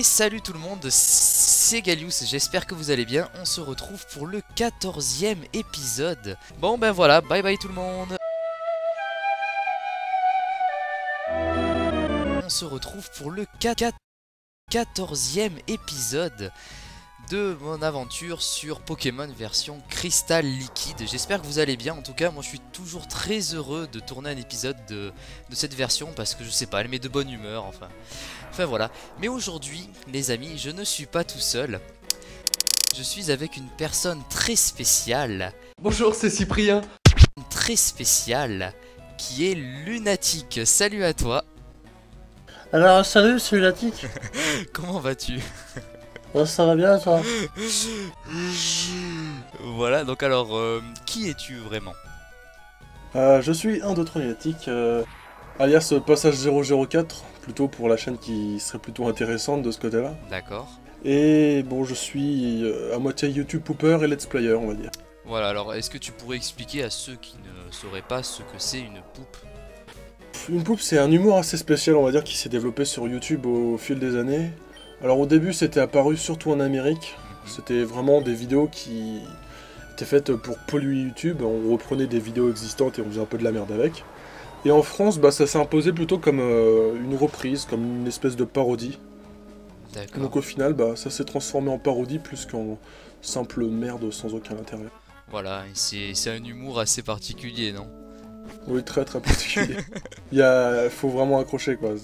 Et salut tout le monde, c'est Galius, j'espère que vous allez bien. On se retrouve pour le 14e épisode. Bon ben voilà, bye bye tout le monde. On se retrouve pour le 14e épisode de mon aventure sur Pokémon version Cristal Liquide. J'espère que vous allez bien. En tout cas, moi je suis toujours très heureux de tourner un épisode de cette version parce que je sais pas, elle met de bonne humeur, enfin voilà. Mais aujourd'hui, les amis, je ne suis pas tout seul. Je suis avec une personne très spéciale. Bonjour, c'est Cyprien. Très spéciale, qui est Lunatic. Salut à toi. Alors salut, c'est Lunatic. Comment vas-tu? Oh, ça va bien toi? Voilà, donc alors, qui es-tu vraiment? Je suis 1, 2, 3 Lunatic, alias Passage 004, plutôt pour la chaîne qui serait plutôt intéressante de ce côté-là. D'accord. Et bon, je suis à moitié YouTube Pooper et Let's Player, on va dire. Voilà, alors est-ce que tu pourrais expliquer à ceux qui ne sauraient pas ce que c'est une poupe? Une poupe, c'est un humour assez spécial, on va dire, qui s'est développé sur YouTube au fil des années. Alors au début, c'était apparu surtout en Amérique. C'était vraiment des vidéos qui étaient faites pour polluer YouTube. On reprenait des vidéos existantes et on faisait un peu de la merde avec. Et en France, bah, ça s'est imposé plutôt comme une reprise, comme une espèce de parodie. D'accord. Donc au final, bah, ça s'est transformé en parodie plus qu'en simple merde sans aucun intérêt. Voilà, c'est un humour assez particulier, non? Oui, très très particulier. Faut vraiment accrocher, quoi.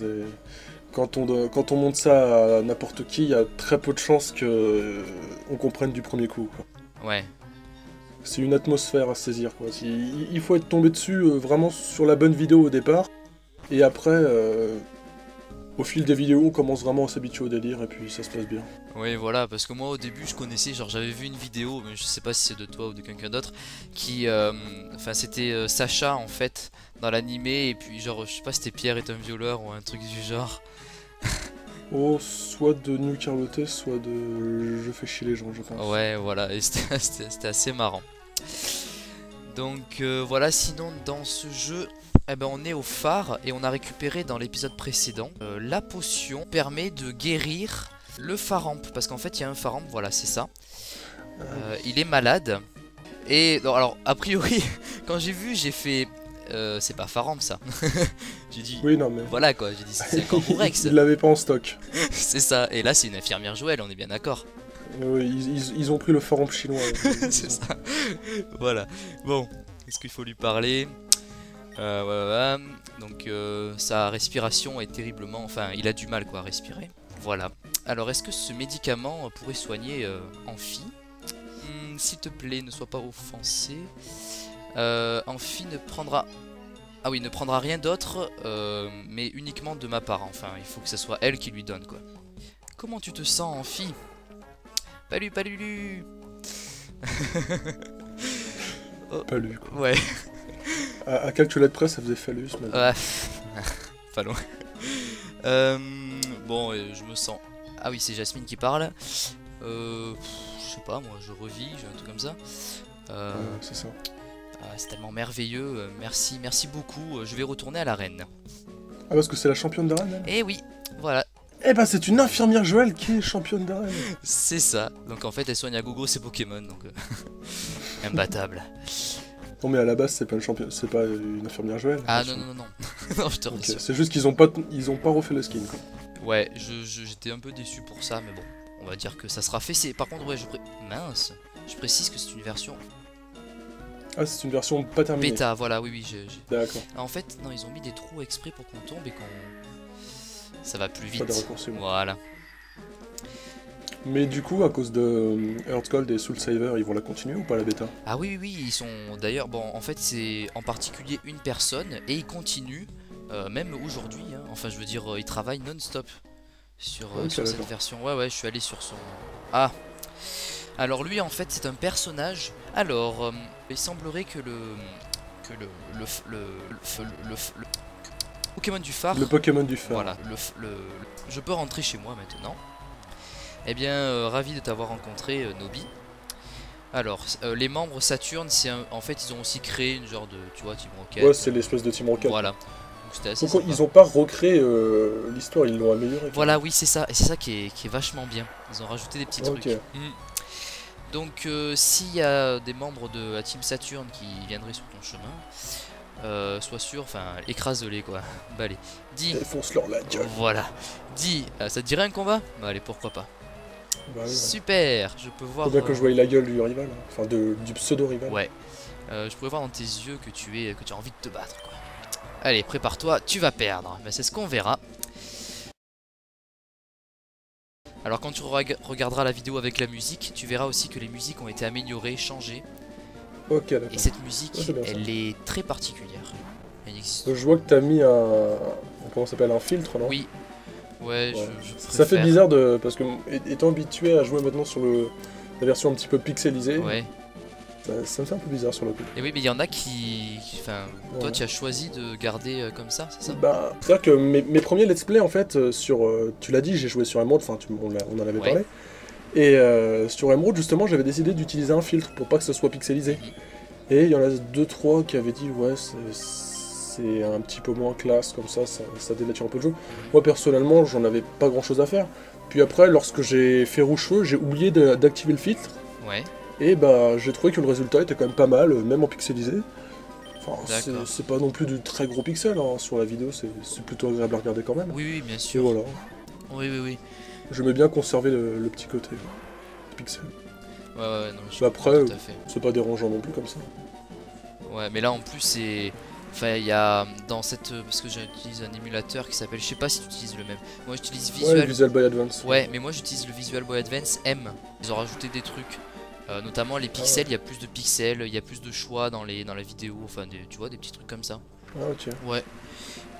Quand on monte ça à n'importe qui, il y a très peu de chances qu'on comprenne du premier coup, quoi. Ouais. C'est une atmosphère à saisir, quoi. Il faut être tombé dessus vraiment sur la bonne vidéo au départ, et après, au fil des vidéos, on commence vraiment à s'habituer au délire, et puis ça se passe bien. Oui, voilà, parce que moi au début je connaissais, genre j'avais vu une vidéo, mais je sais pas si c'est de toi ou de quelqu'un d'autre, qui, enfin c'était Sacha en fait, dans l'animé, et puis genre, je sais pas si c'était Pierre est un violeur ou un truc du genre. Oh, soit de New Carloté, soit de Je fais chier les gens, je pense. Ouais, voilà, et c'était assez marrant. Donc voilà, sinon dans ce jeu, eh ben, on est au phare et on a récupéré dans l'épisode précédent la potion qui permet de guérir le Faramp. Parce qu'en fait il y a un Faramp, voilà c'est ça. Il est malade. Et non, alors a priori, quand j'ai vu, j'ai fait... c'est pas Faramp ça. J'ai dit... Oui, non mais... Voilà quoi, j'ai dit c'est un Campourex. Ils l'avaient pas en stock. C'est ça, et là c'est une infirmière Joël, on est bien d'accord. Oui, ils ont pris le Faramp chinois. C'est ça. Voilà. Bon, est-ce qu'il faut lui parler? Voilà. Donc sa respiration est terriblement... Enfin, il a du mal quoi à respirer. Voilà. Alors, est-ce que ce médicament pourrait soigner Amphi? S'il te plaît, ne sois pas offensé. Amphi ne prendra... Ah oui, ne prendra rien d'autre, mais uniquement de ma part. Enfin, il faut que ce soit elle qui lui donne quoi. Comment tu te sens, Amphi? Palu, palulu. Oh. Palu quoi. Ouais. À calculette près, ça faisait phallus. Mais... Pas loin. Bon, je me sens... Ah oui, c'est Jasmine qui parle. Je sais pas, moi, je revis, j'ai un truc comme ça. c'est ça. C'est tellement merveilleux. Merci beaucoup. Je vais retourner à l'arène. Ah, parce que c'est la championne d'arène, elle? Eh oui, voilà. Eh ben, c'est une infirmière Joël qui est championne d'arène. C'est ça. Donc en fait, elle soigne à gogo ses Pokémon, donc imbattable. Non mais à la base c'est pas une infirmière Joël. Ah non. Non, je te rassure. C'est juste qu'ils ont pas refait le skin quoi. Ouais, j'étais un peu déçu pour ça, mais bon, on va dire que ça sera fait. Par contre, ouais, mince, je précise que c'est une version... Ah, c'est une version pas terminée. Bêta, voilà, oui, D'accord. En fait, non, ils ont mis des trous exprès pour qu'on tombe et qu'on... Ça va plus vite. Pas des raccourcis, voilà. Mais du coup, à cause de Heartgold et Soul Saver, ils vont la continuer ou pas la bêta? Ah oui, ils sont... D'ailleurs, bon, en fait, c'est en particulier une personne et ils continuent, même aujourd'hui, hein. Enfin, je veux dire, ils travaillent non-stop sur cette version. Ouais, je suis allé sur son... Ah. Alors lui, en fait, c'est un personnage. Alors, il semblerait que le Pokémon du phare. Le Pokémon du phare. Voilà, je peux rentrer chez moi maintenant. Eh bien, ravi de t'avoir rencontré, Nobi. Alors, les membres Saturne, en fait, ils ont aussi créé une genre de, tu vois, Team Rocket. Ouais, c'est l'espèce de Team Rocket. Voilà. Donc c'était assez Donc sympa. ils ont pas recréé l'histoire, ils l'ont améliorée. Voilà, oui, c'est ça. Et c'est ça qui est vachement bien. Ils ont rajouté des petits Ok. trucs. Donc, s'il y a des membres de la Team Saturn qui viendraient sur ton chemin, sois sûr, enfin, écrase-les quoi. Bah allez, dis. Défonce-leur la gueule. Voilà. Dis, ça te dirait un combat? Bah allez, pourquoi pas. Bah, oui, ouais. Super, je peux voir. Faut bien que je voie la gueule du rival, hein. Enfin du pseudo-rival. Ouais. Je pourrais voir dans tes yeux que tu as envie de te battre quoi. Allez, prépare-toi, tu vas perdre. Mais c'est ce qu'on verra. Alors quand tu regarderas la vidéo avec la musique, tu verras aussi que les musiques ont été améliorées, changées. Ok, d'accord. Et cette musique, Ouais, c'est bien ça. elle est très particulière. Elle existe. Donc, je vois que t'as mis comment ça s'appelle, un filtre, non? Oui. Ouais, Ouais. je Ça fait préfère. bizarre parce que étant habitué à jouer maintenant sur la version un petit peu pixelisée, Ouais. ça me fait un peu bizarre sur le coup. Et oui, mais il y en a enfin, toi Ouais. tu as choisi de garder comme ça, c'est ça? Bah, c'est-à-dire que mes premiers let's play en fait tu l'as dit, j'ai joué sur Emerald, enfin on en avait Ouais. parlé. Et sur Emerald justement j'avais décidé d'utiliser un filtre pour pas que ce soit pixelisé. Mhm. Et il y en a 2-3 qui avaient dit ouais c'est un petit peu moins classe comme ça dénature un peu le jeu. Moi personnellement j'en avais pas grand chose à faire. Puis après lorsque j'ai fait rouge feu j'ai oublié d'activer le filtre. Ouais. Et bah j'ai trouvé que le résultat était quand même pas mal, même en pixelisé. Enfin, D'accord. c'est pas non plus du très gros pixel hein, sur la vidéo, c'est plutôt agréable à regarder quand même. Oui, oui, bien Et sûr. voilà, Oui, oui, oui. j'aimais bien conserver le petit côté pixel. Ouais, ouais, non, je Mais comprends après, tout à fait. c'est pas dérangeant non plus comme ça. Ouais, mais là en plus c'est. Enfin, il y a dans cette. Parce que j'utilise un émulateur qui s'appelle. Je sais pas si tu utilises le même. Moi j'utilise Ouais, Visual. Visual Boy Advance. Ouais, mais moi j'utilise le Visual Boy Advance M. Ils ont rajouté des trucs. Notamment les pixels, il y a plus de pixels, il y a plus de choix dans la vidéo, enfin tu vois des petits trucs comme ça. Ah ok. Ouais.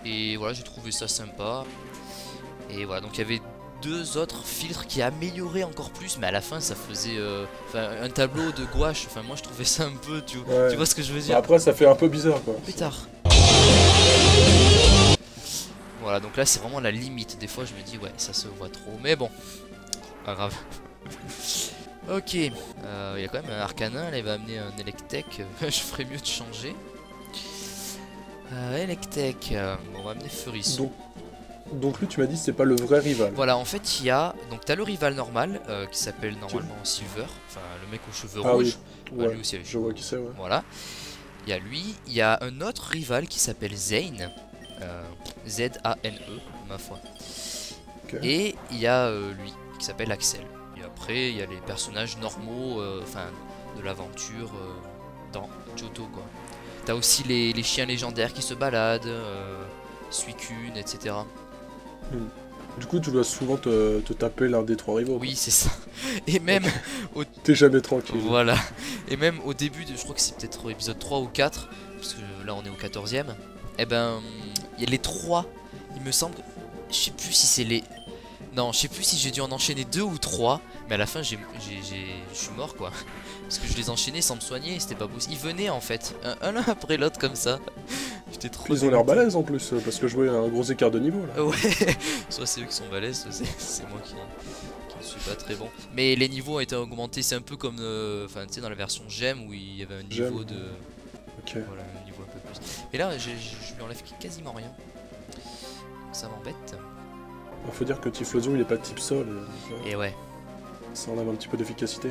Et voilà, j'ai trouvé ça sympa. Et voilà, donc il y avait deux autres filtres qui amélioraient encore plus, mais à la fin ça faisait un tableau de gouache. Enfin moi je trouvais ça un peu, tu Ouais. vois ce que je veux Bah, dire? après ça fait un peu bizarre quoi. Plus tard. Voilà, donc là c'est vraiment la limite. Des fois je me dis ouais ça se voit trop, mais bon, pas grave. Ok, il y a quand même un Arcanin, là il va amener un Electek, je ferais mieux de changer. Electek, bon, on va amener Furisson. Donc lui tu m'as dit c'est pas le vrai rival. Voilà, en fait il y a, donc t'as le rival normal qui s'appelle normalement Silver, enfin le mec aux cheveux Ah rouges. oui, Bah, ouais, lui aussi avec les je cheveux vois rouges. qui c'est, ouais. Voilà, il y a lui, il y a un autre rival qui s'appelle Zane, Z-A-N-E, ma foi. Ok. Et il y a lui qui s'appelle Axel. Et après il y a les personnages normaux, enfin de l'aventure dans Johto quoi. T'as aussi les chiens légendaires qui se baladent, Suicune, etc. Du coup tu dois souvent te taper l'un des trois rivaux. Oui c'est ça. Et même T'es jamais tranquille. voilà. Et même au début je crois que c'est peut-être au épisode 3 ou 4, parce que là on est au 14e. Et ben il y a les trois, il me semble, je sais plus si c'est les... Non, je sais plus si j'ai dû en enchaîner 2 ou 3, mais à la fin je suis mort quoi. Parce que je les enchaînais sans me soigner, c'était pas possible. Ils venaient en fait, un l'un après l'autre comme ça. J'étais trop... Ils ont l'air balèzes en plus, parce que je vois un gros écart de niveau là. Ouais, soit c'est eux qui sont balèzes, soit c'est moi qui ne suis pas très bon. Mais les niveaux ont été augmentés, c'est un peu comme enfin, tu sais, dans la version GEM où il y avait un niveau Gem. de... Ok. Voilà, un niveau un peu plus. Et là, je lui enlève quasiment rien. Donc ça m'embête. Il faut dire que Typhlosion il est pas type sol, Et ouais. ça enlève un petit peu d'efficacité.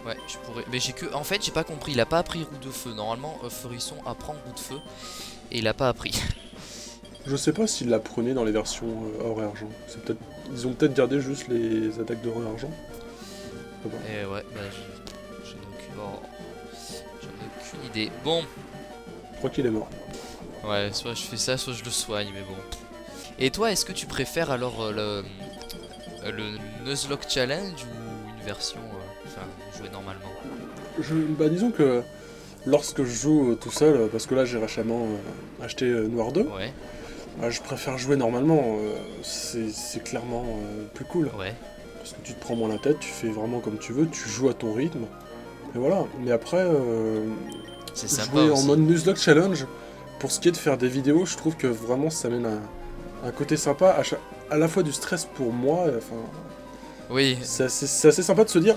Ouais, je pourrais. Mais j'ai que. En fait, j'ai pas compris. Il a pas appris roue de feu. Normalement, Furisson apprend roue de feu. Et il a pas appris. Je sais pas s'ils l'apprenaient dans les versions or et argent. Ils ont peut-être gardé juste les attaques d'or et argent. Ah bah. Et ouais, bah j'en ai aucune idée. Bon, Je crois qu'il est mort. ouais, soit je fais ça, soit je le soigne, mais bon. Et toi, est-ce que tu préfères alors le Nuzlocke Challenge ou une version. Enfin, jouer normalement? Bah disons que lorsque je joue tout seul, parce que là j'ai récemment acheté Noir 2, Ouais, bah, je préfère jouer normalement. C'est clairement plus cool. ouais. Parce que tu te prends moins la tête, tu fais vraiment comme tu veux, tu joues à ton rythme. Et voilà. Mais après, C'est sympa jouer en aussi. mode Nuzlocke Challenge, pour ce qui est de faire des vidéos, je trouve que vraiment ça mène un côté sympa, à la fois du stress pour moi, enfin, Oui, c'est assez sympa de se dire,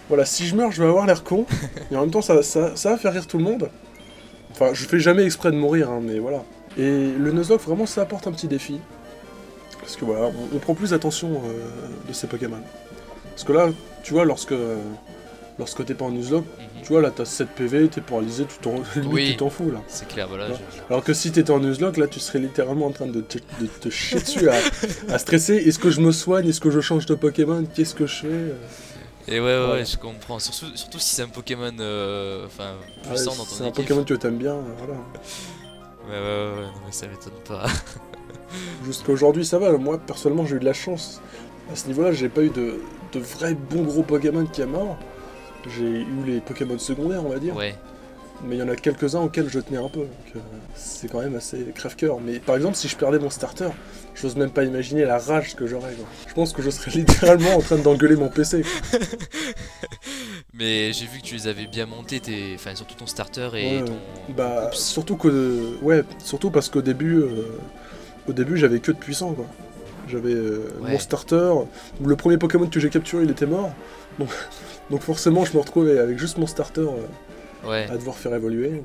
voilà, si je meurs, je vais avoir l'air con, et en même temps, ça va faire rire tout le monde. Enfin, je fais jamais exprès de mourir, hein, mais voilà. Et le Nuzlocke, vraiment, ça apporte un petit défi. Parce que voilà, on prend plus attention de ces Pokémon. Parce que là, tu vois, lorsque t'es pas en Nuzlocke, tu vois, là, t'as 7 PV, t'es paralysé, limite, tu t'en fous, là. C'est clair, voilà. Alors que si t'étais en Nuzlocke, là, tu serais littéralement en train de te chier dessus, à stresser. Est-ce que je me soigne? Est-ce que je change de Pokémon? Qu'est-ce que je fais? Et ouais, je comprends. Surtout si c'est un Pokémon puissant dans ton équipe. C'est un Pokémon que t'aimes bien, voilà. Ouais, non, mais ça m'étonne pas. Jusqu'à aujourd'hui, ça va. Moi, personnellement, j'ai eu de la chance. À ce niveau-là, j'ai pas eu de vrais bons gros Pokémon qui a mort. J'ai eu les Pokémon secondaires, on va dire. Ouais. Mais il y en a quelques-uns auxquels je tenais un peu. Donc, c'est quand même assez crève-cœur. Mais par exemple, si je perdais mon starter, j'ose même pas imaginer la rage que j'aurais. Je pense que je serais littéralement en train d'engueuler mon PC. Mais j'ai vu que tu les avais bien montés, surtout ton starter et ton... Bah, surtout parce qu'au début, j'avais que de puissant, quoi. J'avais mon starter, le premier Pokémon que j'ai capturé, il était mort. Donc forcément, je me retrouvais avec juste mon starter à devoir faire évoluer.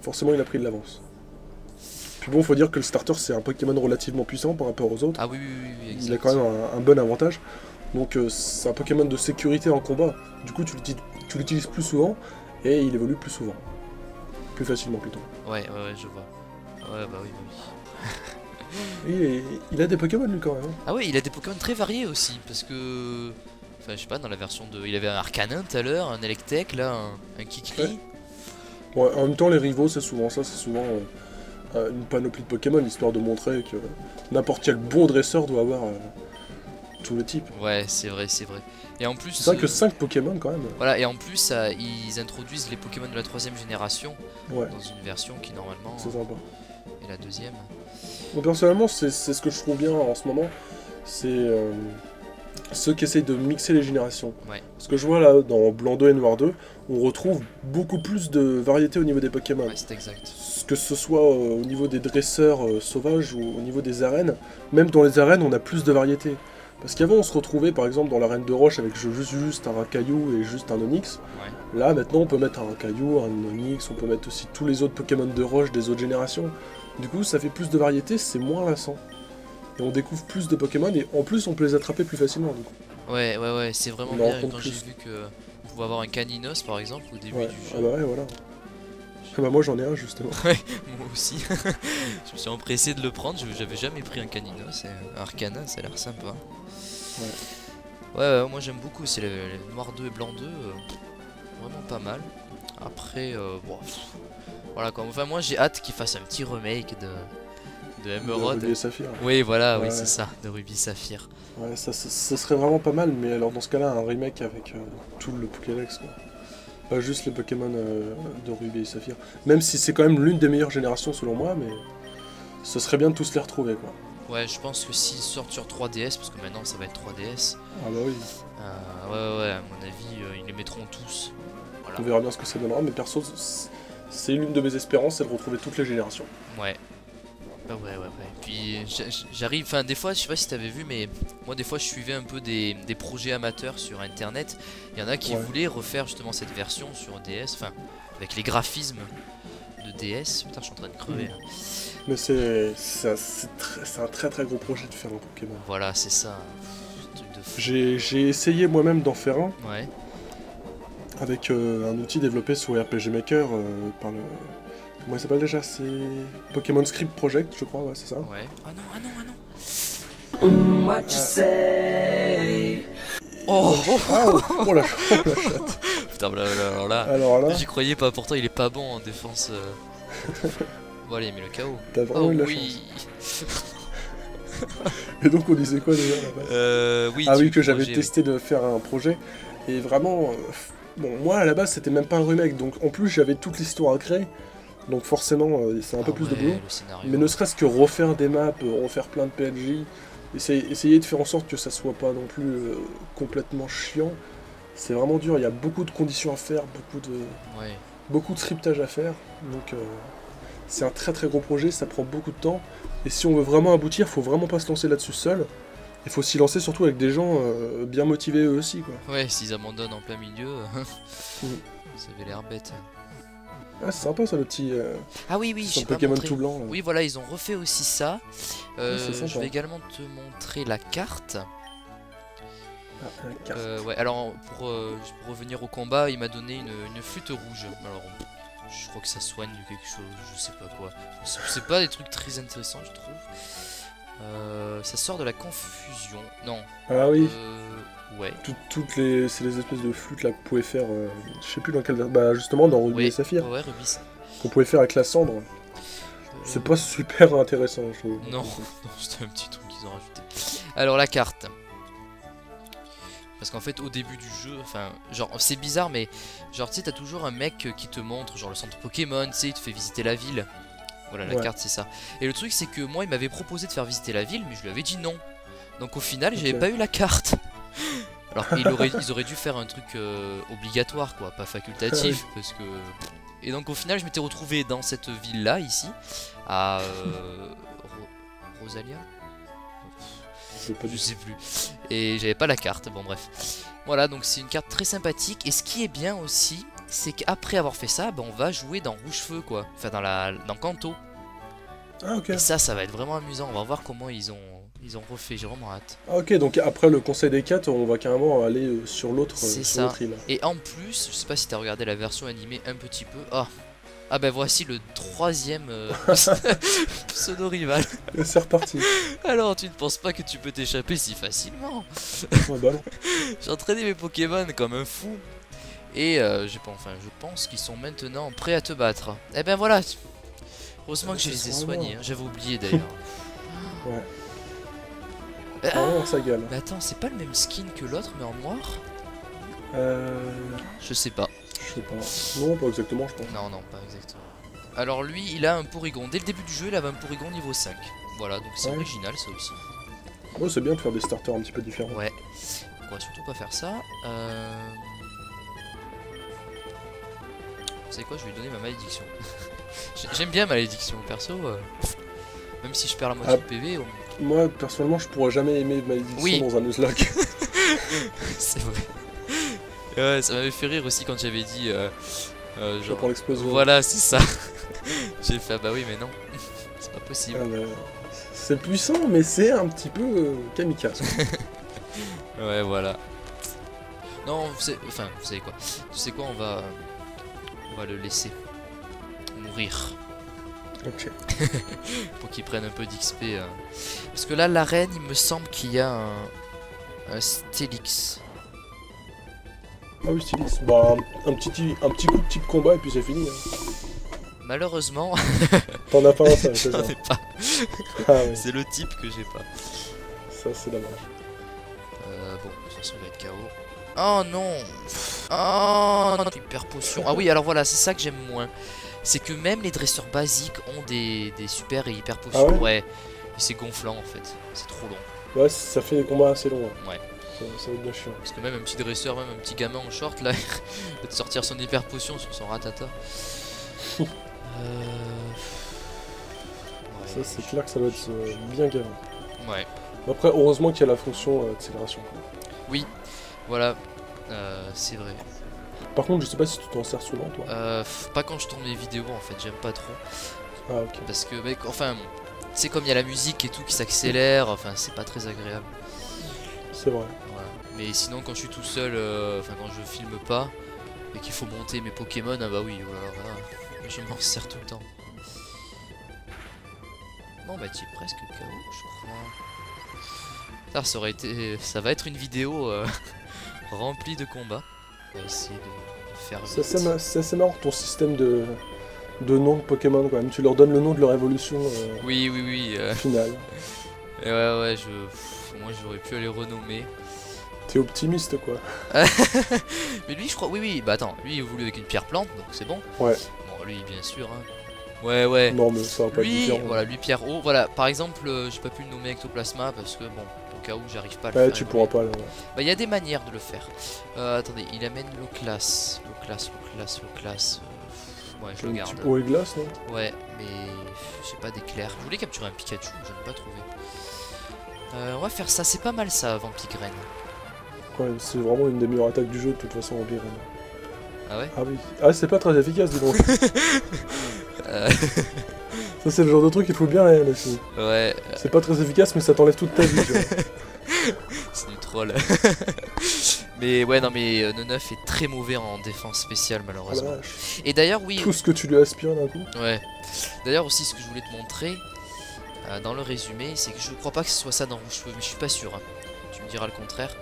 Forcément, il a pris de l'avance. Puis bon, faut dire que le starter, c'est un Pokémon relativement puissant par rapport aux autres. Ah oui, exact. Il a quand même un bon avantage. Donc c'est un Pokémon de sécurité en combat. Du coup, tu l'utilises plus souvent et il évolue plus souvent. Plus facilement plutôt. Ouais, je vois. Ouais, bah oui. Et il a des Pokémon lui quand même. Ah oui, il a des Pokémon très variés aussi, parce que... Enfin, je sais pas, dans la version de... Il avait un Arcanin tout à l'heure, un Electek, là, un Kikri. Ouais, en même temps, les rivaux, c'est souvent une panoplie de Pokémon, histoire de montrer que n'importe quel bon dresseur doit avoir tout le type. Ouais, c'est vrai. Et en plus... C'est vrai que 5 Pokémon quand même. Voilà, et en plus, ils introduisent les Pokémon de la 3ème génération dans une version qui, normalement, c'est sympa. est la 2ème. Bon, personnellement, c'est ce que je trouve bien en ce moment, c'est ceux qui essayent de mixer les générations. Ouais. Parce que je vois là, dans Blanc 2 et Noir 2, on retrouve beaucoup plus de variété au niveau des Pokémon. Ouais, c'est exact. Que ce soit au niveau des dresseurs sauvages ou au niveau des arènes, même dans les arènes, on a plus de variété. Parce qu'avant, on se retrouvait par exemple dans l'arène de roche avec juste un Rakaillou et juste un Onix. Ouais. Là, maintenant, on peut mettre un Rakaillou, un Onix, on peut mettre aussi tous les autres Pokémon de roche des autres générations. Du coup, ça fait plus de variété, c'est moins lassant. Et on découvre plus de Pokémon et en plus, on peut les attraper plus facilement. Du coup. Ouais, c'est vraiment bien. Quand j'ai vu que on pouvait avoir un Caninos par exemple au début du jeu. Ah bah ouais, voilà. Ah bah moi j'en ai un justement. Ouais, moi aussi. Je me suis empressé de le prendre, j'avais jamais pris un Caninos et un Arcana, ça a l'air sympa. Ouais, moi j'aime beaucoup, c'est le Noir 2 et Blanc 2, vraiment pas mal. Après, voilà quoi. Enfin, moi j'ai hâte qu'ils fassent un petit remake de Emerald. De Ruby et Saphir. Oui, voilà, oui, c'est ça, de Ruby Saphir. Ouais, ça serait vraiment pas mal, mais alors dans ce cas-là, un remake avec tout le Pokédex, quoi. Pas juste les Pokémon de Ruby et Saphir. Même si c'est quand même l'une des meilleures générations selon moi, mais ce serait bien de tous les retrouver, quoi. Ouais, je pense que s'ils sortent sur 3DS, parce que maintenant ça va être 3DS. Ah bah oui. Ouais, à mon avis, ils les mettront tous. Voilà. On verra bien ce que ça donnera, mais perso, c'est l'une de mes espérances, c'est de retrouver toutes les générations. Ouais. Bah ouais. Puis j'arrive, enfin des fois, je sais pas si t'avais vu, mais moi des fois je suivais un peu des projets amateurs sur internet. Il y en a qui voulaient refaire justement cette version sur DS, enfin avec les graphismes de DS. Putain, je suis en train de crever. Mais c'est un très gros projet de faire un Pokémon. Voilà, c'est ça. Truc de fou. J'ai essayé moi-même d'en faire un. Ouais. Avec un outil développé sur RPG Maker par le... Comment il s'appelle déjà? C'est Pokémon Script Project, je crois, ouais, c'est ça. Ouais. Ah non. What you say? Oh la chatte. Putain, alors là. J'y croyais pas, pourtant il est pas bon en défense. Bon, allez, mais le KO. T'as vraiment eu la chance. Et donc on disait quoi déjà là-bas? Oui, que j'avais testé de faire un projet. Et vraiment, bon, moi à la base c'était même pas un remake, donc en plus j'avais toute l'histoire à créer. Donc forcément c'est un peu plus de boulot. Mais ne serait-ce que refaire des maps, refaire plein de PNJ, essayer de faire en sorte que ça soit pas non plus complètement chiant. C'est vraiment dur, il y a beaucoup de conditions à faire, beaucoup de scriptage à faire. Donc c'est un très gros projet, ça prend beaucoup de temps. Et si on veut vraiment aboutir, faut vraiment pas se lancer là-dessus seul. Il faut s'y lancer surtout avec des gens bien motivés eux aussi, quoi. Ouais, s'ils abandonnent en plein milieu, ça avait l'air bête. Ah, c'est sympa ça, le petit Ah oui, oui, son j'ai pas Pokémon montré. tout blanc. Là. Oui, voilà, ils ont refait aussi ça. c'est Je sympa. vais également te montrer la carte. Ah, la carte. Ouais, alors pour revenir au combat, il m'a donné une flûte rouge. Alors, je crois que ça soigne quelque chose, je sais pas quoi. C'est pas des trucs très intéressants, je trouve. Ça sort de la confusion. Non. Ah oui. Ouais. Toutes les, c'est les espèces de flûtes là qu'on pouvait faire. Je sais plus dans quelle. Bah justement dans Ruby Ouais, et Saphir. ouais, Rubis. Qu'on pouvait faire avec la cendre. C'est pas super intéressant, je trouve. Non, non, c'était un petit truc qu'ils ont rajouté. Alors la carte. Parce qu'en fait au début du jeu, enfin genre c'est bizarre mais genre tu sais t'as toujours un mec qui te montre genre le centre Pokémon, tu sais il te fait visiter la ville. Voilà la carte c'est ça. Et le truc c'est que moi il m'avait proposé de faire visiter la ville mais je lui avais dit non. Donc au final j'avais pas eu la carte. Alors ils auraient dû faire un truc obligatoire quoi, pas facultatif parce que... Et donc au final je m'étais retrouvé dans cette ville là ici, à Rosalia. Je sais plus. Et j'avais pas la carte, bon bref. Voilà, donc c'est une carte très sympathique. Et ce qui est bien aussi, c'est qu'après avoir fait ça, on va jouer dans Rouge-Feu quoi. Enfin dans Kanto. Ah ok. Et ça va être vraiment amusant. On va voir comment ils ont refait, j'ai vraiment hâte. Ah ok, donc après le conseil des 4, on va carrément aller sur l'autre île. Et en plus, je sais pas si t'as regardé la version animée un petit peu. Ah ben voici le troisième pseudo-rival. C'est reparti. Alors tu ne penses pas que tu peux t'échapper si facilement? Oh, bah non. J'ai entraîné mes Pokémon comme un fou. Et je pense qu'ils sont maintenant prêts à te battre. Et ben voilà. Heureusement que je les ai soignés, hein. J'avais oublié d'ailleurs. Ouais. Ah, ça gale. mais attends, c'est pas le même skin que l'autre mais en noir? Je sais pas. Je sais pas. Non, pas exactement, je pense. Non, pas exactement. Alors lui, il a un Porygon. Dès le début du jeu, il avait un Porygon niveau 5. Voilà, donc c'est original ça aussi. Ouais, c'est bien de faire des starters un petit peu différents. Ouais. Donc on va surtout pas faire ça. Vous savez quoi, je vais lui donner ma malédiction. J'aime bien malédiction, perso. Même si je perds la moitié de PV. Moi, personnellement, je pourrais jamais aimer malédiction dans un Nuzlocke. C'est vrai. Ouais, ça m'avait fait rire aussi quand j'avais dit genre pour l'explosion. Voilà, c'est ça. J'ai fait bah oui mais non. C'est pas possible. C'est puissant mais c'est un petit peu kamikaze. Ouais voilà. Non, vous savez quoi. Tu sais quoi, on va le laisser mourir. Ok. Pour qu'il prenne un peu d'XP. Parce que là l'arène il me semble qu'il y a un Stélix. Ah oui, Stylix. Bah, un petit coup de type combat et puis c'est fini. Hein. Malheureusement. T'en as pas un, ça, c'est ça. J'en ai pas. Ah, ouais. C'est le type que j'ai pas. Ça, c'est dommage. Bon, de toute façon, il va être KO. Oh non. Oh non, hyper potion. Ah oui, alors voilà, c'est ça que j'aime moins. C'est que même les dresseurs basiques ont des super et hyper potions. Ah ouais. C'est gonflant en fait. C'est trop long. Ouais, ça fait des combats assez longs. Ouais. Ça va être bien chiant. Parce que même un petit dresseur, même un petit gamin en short là, il va te sortir son hyper potion sur son ratata. Ouais, ça c'est clair que ça doit être bien gamin. Ouais. Après, heureusement qu'il y a la fonction accélération. Oui, voilà, c'est vrai. Par contre, je sais pas si tu t'en sers souvent toi. Pas quand je tourne mes vidéos en fait, j'aime pas trop. Ah ok. Parce que mec, enfin, c'est comme il y a la musique et tout qui s'accélère, enfin c'est pas très agréable. C'est vrai. Voilà. Mais sinon quand je suis tout seul, enfin quand je filme pas et qu'il faut monter mes Pokémon, ah bah oui, voilà, je m'en sers tout le temps. Bon bah tu es presque KO je crois. Ça va être une vidéo remplie de combats. On va essayer de faire vite. C'est assez marrant ton système de noms de Pokémon quand même. Tu leur donnes le nom de leur évolution oui. finale. Et ouais, moi j'aurais pu les renommer. T'es optimiste quoi. Mais lui je crois, oui, bah attends, lui il évolue avec une pierre plante, donc c'est bon. Ouais. Bon lui bien sûr, hein. Ouais. Non mais ça va pas être différent. Voilà, lui pierre eau, voilà, par exemple, j'ai pas pu le nommer Ectoplasma parce que bon, au cas où j'arrive pas à le faire. Tu pourras pas là. Bah il y a des manières de le faire. Attendez, il amène le classe. Ouais, je le garde. Eau et glace, non? Ouais, mais j'ai pas d'éclair. Je voulais capturer un Pikachu, je n'ai pas trouvé. On va faire ça, c'est pas mal ça, Vampigraine. Ouais, c'est vraiment une des meilleures attaques du jeu de toute façon en Vampigren. Ah ouais? Ah oui. Ah, c'est pas très efficace, dis donc. Euh, Ça, c'est le genre de truc qu'il faut bien laisser. Ouais, C'est pas très efficace, mais ça t'enlève toute ta vie. Tu vois. c'est du troll. Mais ouais, non, mais Neneuf est très mauvais en défense spéciale, Ah la malheureusement. vache. Et d'ailleurs, oui, Tout ce que tu lui aspires d'un coup. ouais. D'ailleurs aussi, ce que je voulais te montrer dans le résumé, c'est que je crois pas que ce soit ça dans Rouge-Feu, mais je suis pas sûr, hein. Tu me diras le contraire.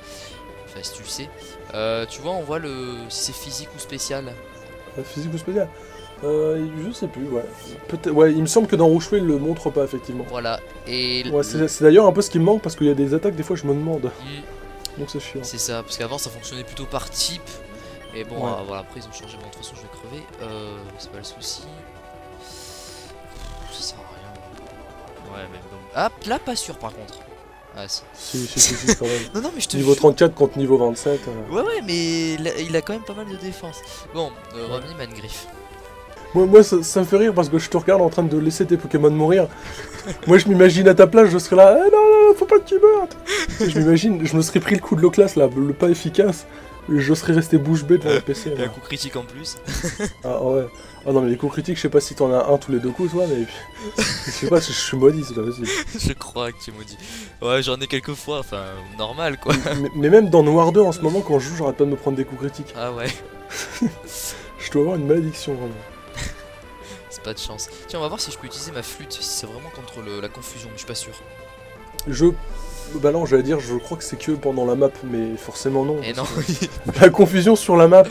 Enfin, si tu le sais. Tu vois, on voit si c'est physique ou spécial. Physique ou spécial je sais plus, ouais. Peut-être, ouais, il me semble que dans Rouge-Feu, il le montre pas, effectivement. Voilà. Et Ouais, c'est d'ailleurs un peu ce qui me manque, parce qu'il y a des attaques, des fois, je me demande. Donc c'est chiant. C'est ça, parce qu'avant ça fonctionnait plutôt par type. Et bon, Ouais. voilà, après ils ont changé, bon, de toute façon je vais crever. C'est pas le souci. Ça sert à rien. Ouais, même donc. Ah, là pas sûr par contre. Ah si. Si, quand même. Non, non, mais je te Niveau jure. 34 contre niveau 27. Ouais, ouais, mais il a quand même pas mal de défense. Bon, Remy Mangriff. Moi ça me fait rire parce que je te regarde en train de laisser tes Pokémon mourir. Moi je m'imagine à ta place, je serais là, non, non, faut pas que tu meurs. Je m'imagine, je me serais pris le coup de l'Oclas là, le pas efficace, je serais resté bouche bée devant le PC. Et là. un coup critique en plus. Ah ouais. Ah non mais les coups critiques, je sais pas si t'en as un tous les deux coups toi, mais je sais pas si je suis maudit, c'est pas possible. Je crois que tu m'as dit. Ouais, j'en ai quelques fois, enfin, normal quoi. Mais même dans Noir 2 en ce moment, quand je joue, j'arrête pas de me prendre des coups critiques. Ah ouais, Je dois avoir une malédiction vraiment. c'est pas de chance. Tiens, on va voir si je peux utiliser ma flûte, si c'est vraiment contre la confusion, mais je suis pas sûr. Bah non, j'allais dire, je crois que c'est que pendant la map, mais forcément non. Et non, La confusion sur la map.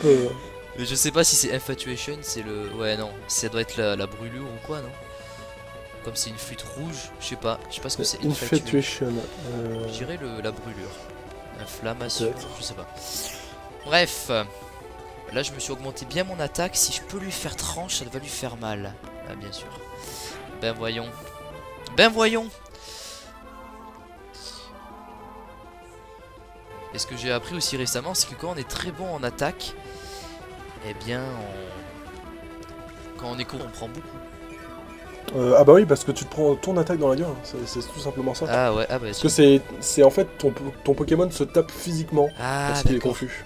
mais je sais pas si c'est Infatuation, c'est le... Ouais, non, ça doit être la brûlure ou quoi, non? Comme c'est une flûte rouge, je sais pas ce que c'est. Infatuation. Je dirais la brûlure. Inflammation, Peut-être. je sais pas. Bref, là je me suis augmenté bien mon attaque, si je peux lui faire tranche, ça va lui faire mal. Ah bien sûr. Ben voyons. Ben voyons. Et ce que j'ai appris aussi récemment, c'est que quand on est très bon en attaque, eh bien, quand on est court, on prend beaucoup. Ah bah oui, parce que tu te prends ton attaque dans la gueule, hein. C'est tout simplement ça. Ah ouais, ah bah Parce que c'est en fait ton Pokémon se tape physiquement ah parce qu'il est d'accord. confus.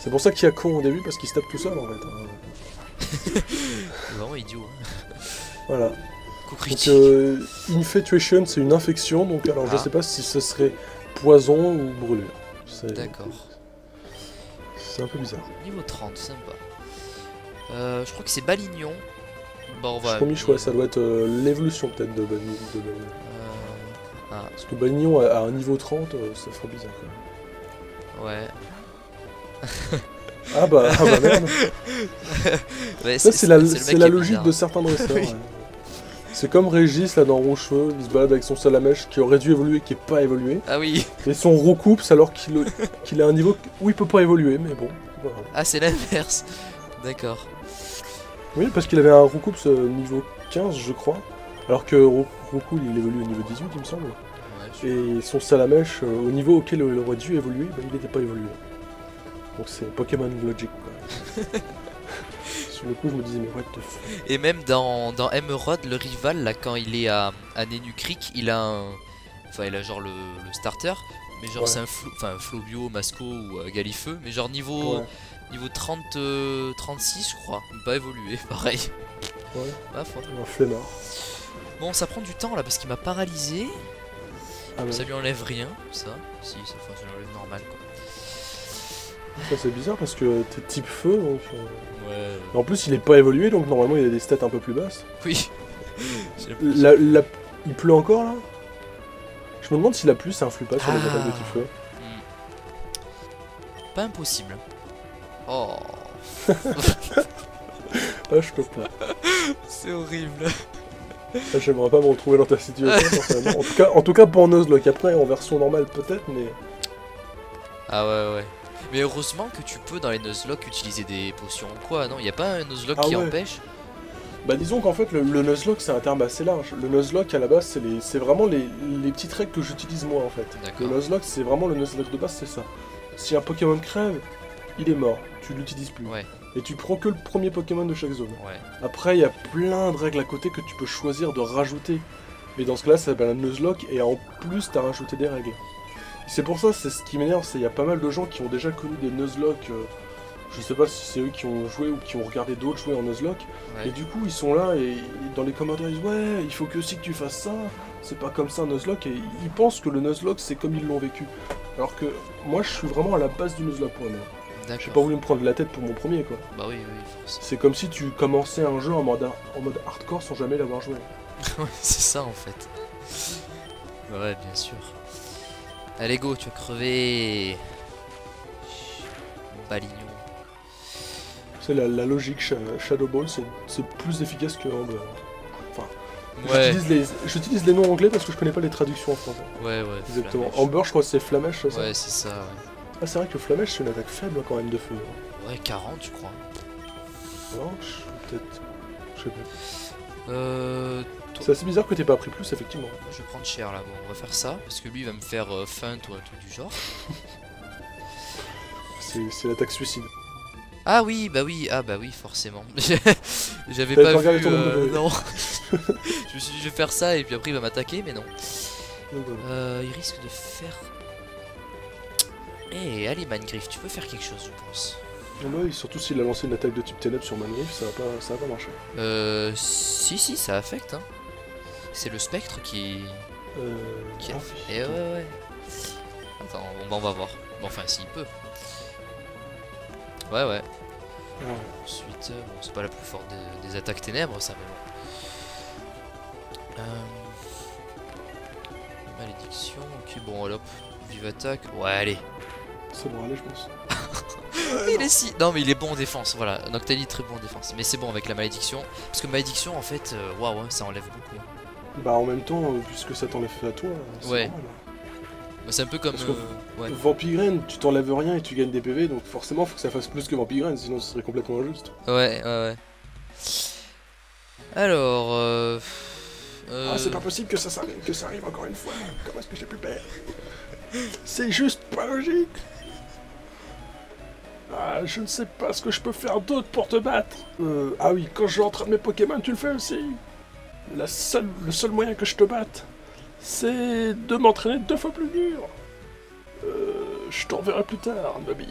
C'est pour ça qu'il y a con au début, parce qu'il se tape tout seul en fait. Hein. C'est vraiment idiot. Hein. Voilà. Coup Donc critique. Infatuation, c'est une infection, donc alors je Ah. sais pas si ce serait poison ou brûlure. D'accord. C'est un peu bizarre. Niveau 30, sympa. Je crois que c'est Balignon. Bon, on va. Ouais, ça doit être l'évolution peut-être de Balignon. Ah, Parce que Balignon à un niveau 30, ça ferait bizarre quand même. ouais. Ah bah merde. Ouais, Ça c'est la le mec qui est logique bizarre. de certains dresseurs. Ouais. C'est comme Régis là dans Rouge-Feu, il se balade avec son Salamèche qui aurait dû évoluer, qui est pas évolué. Ah oui. Et son Roucoups alors qu'il a un niveau où il peut pas évoluer, mais bon. Voilà. Ah, c'est l'inverse. D'accord. Oui, parce qu'il avait un Roucoups niveau 15 je crois. Alors que Roucou il évolue au niveau 18 il me semble. Ouais, Et son Salamèche au niveau auquel il aurait dû évoluer, bah, il n'était pas évolué. Donc c'est Pokémon Logic quoi. Sur le coup je me disais mais what the fuck. Et même dans Emerald, le rival, là, quand il est à Nenu Creek, il a un. Enfin, il a genre le starter. Mais genre, Ouais. c'est un Flobio, Masco ou Galifeu. Mais genre, niveau 30, 36, je crois. Pas évolué, pareil. Ouais. Ah, faut- Un flemmard. Bon, ça prend du temps là parce qu'il m'a paralysé. Ah ouais. Ça lui enlève rien, ça. Si, ça lui enlève normal quoi. Ça c'est bizarre parce que t'es type feu donc. Ouais. Et en plus il est pas évolué donc normalement il a des stats un peu plus basses. Oui. J'ai l'impression. Il pleut encore là. Je me demande si la pluie ça influe pas sur les Ah. attaques de type feu. Pas impossible. Oh. Ah je te plains. C'est horrible. Ah, j'aimerais pas me retrouver dans ta situation personnellement. En tout cas pour Nuzlocke. Après en version normale peut-être mais. Ah ouais ouais. Mais heureusement que tu peux dans les Nuzlocke utiliser des potions ou quoi, non? Y a pas un Nuzlocke Ah qui ouais. empêche? Bah disons qu'en fait le Nuzlocke c'est un terme assez large. Le Nuzlocke à la base c'est vraiment les petites règles que j'utilise moi en fait. Le D'accord. Nuzlocke c'est vraiment le Nuzlocke de base c'est ça. Si un Pokémon crève, il est mort, tu l'utilises plus. Ouais, Et tu prends que le premier Pokémon de chaque zone. ouais. Après il y a plein de règles à côté que tu peux choisir de rajouter. Mais dans ce cas-là ça s'appelle un Nuzlocke et en plus t'as rajouté des règles. C'est pour ça, c'est ce qui m'énerve, c'est qu'il y a pas mal de gens qui ont déjà connu des Nuzlocke, Je sais pas si c'est eux qui ont joué ou qui ont regardé d'autres jouer en Nuzlocke. Ouais. Et du coup, ils sont là et dans les commentaires, ils disent ouais, il faut que aussi que tu fasses ça. C'est pas comme ça un Nuzlocke. Et ils pensent que le Nuzlocke, c'est comme ils l'ont vécu. Alors que moi, je suis vraiment à la base du Nuzlocke pour moi. J'ai pas D'accord. voulu me prendre la tête pour mon premier, quoi. Bah oui, oui, forcément. C'est comme si tu commençais un jeu en mode hardcore sans jamais l'avoir joué. Ouais, c'est ça en fait. Ouais, bien sûr. Allez, go, tu vas crever. Balignon. C'est la logique Shadow Ball, c'est plus efficace que Amber. Enfin, Ouais, j'utilise les noms anglais parce que je connais pas les traductions en français. ouais, ouais. Exactement. Flamèche. Amber, je crois que c'est Flamèche, c'est ça. Ouais, c'est ça, ouais. Ah, c'est vrai que le Flamèche, c'est une attaque faible quand même de feu. Ouais, 40, je crois. Non, peut-être. Je sais pas. Toi, C'est assez bizarre que t'aies pas pris plus, effectivement. je vais prendre cher là. Bon, on va faire ça parce que lui il va me faire feint ou un truc du genre. C'est l'attaque suicide. Ah oui, bah oui, ah bah oui, forcément. J'avais T'avais pas pas regardé vu. ton nombre de- Non. Je me suis dit, je vais faire ça et puis après il va m'attaquer, mais non. Donc, voilà. Il risque de faire. Eh, allez, Mangriff, tu peux faire quelque chose, je pense. Ouais, surtout s'il a lancé une attaque de type ténèbres sur Mangriffe, ça va pas marcher. Si, ça affecte, hein. C'est le spectre qui a Ah, fait. oui. Eh ouais, ouais. Attends, bon, bah, on va voir. Bon, enfin, s'il peut. Ouais, ouais. Ouais. Ensuite, bon, c'est pas la plus forte des attaques ténèbres, ça, mais bon. Malédiction, ok, bon, hop. Vive attaque. Ouais, allez. Ça devrait aller, je pense. Il est si. Non, mais il est bon en défense, voilà. Noctali, très bon en défense. Mais c'est bon avec la malédiction. Parce que malédiction, en fait, waouh, ouais, ça enlève beaucoup. Bah, en même temps, puisque ça t'enlève à toi, c'est Ouais. normal. Bah, c'est un peu comme. Parce que Ouais. Vampigraine, tu t'enlèves rien et tu gagnes des PV, donc forcément, faut que ça fasse plus que Vampigraine, sinon ce serait complètement injuste. Ouais, ouais, ouais. Alors. Ah, c'est pas possible que ça arrive encore une fois. Comment est-ce que j'ai pu perdre? C'est juste pas logique. Ah, je ne sais pas ce que je peux faire d'autre pour te battre. Ah oui, quand je rentre mes Pokémon, tu le fais aussi. Le seul moyen que je te batte, c'est de m'entraîner 2 fois plus dur. Je t'en verrai plus tard, Nobby.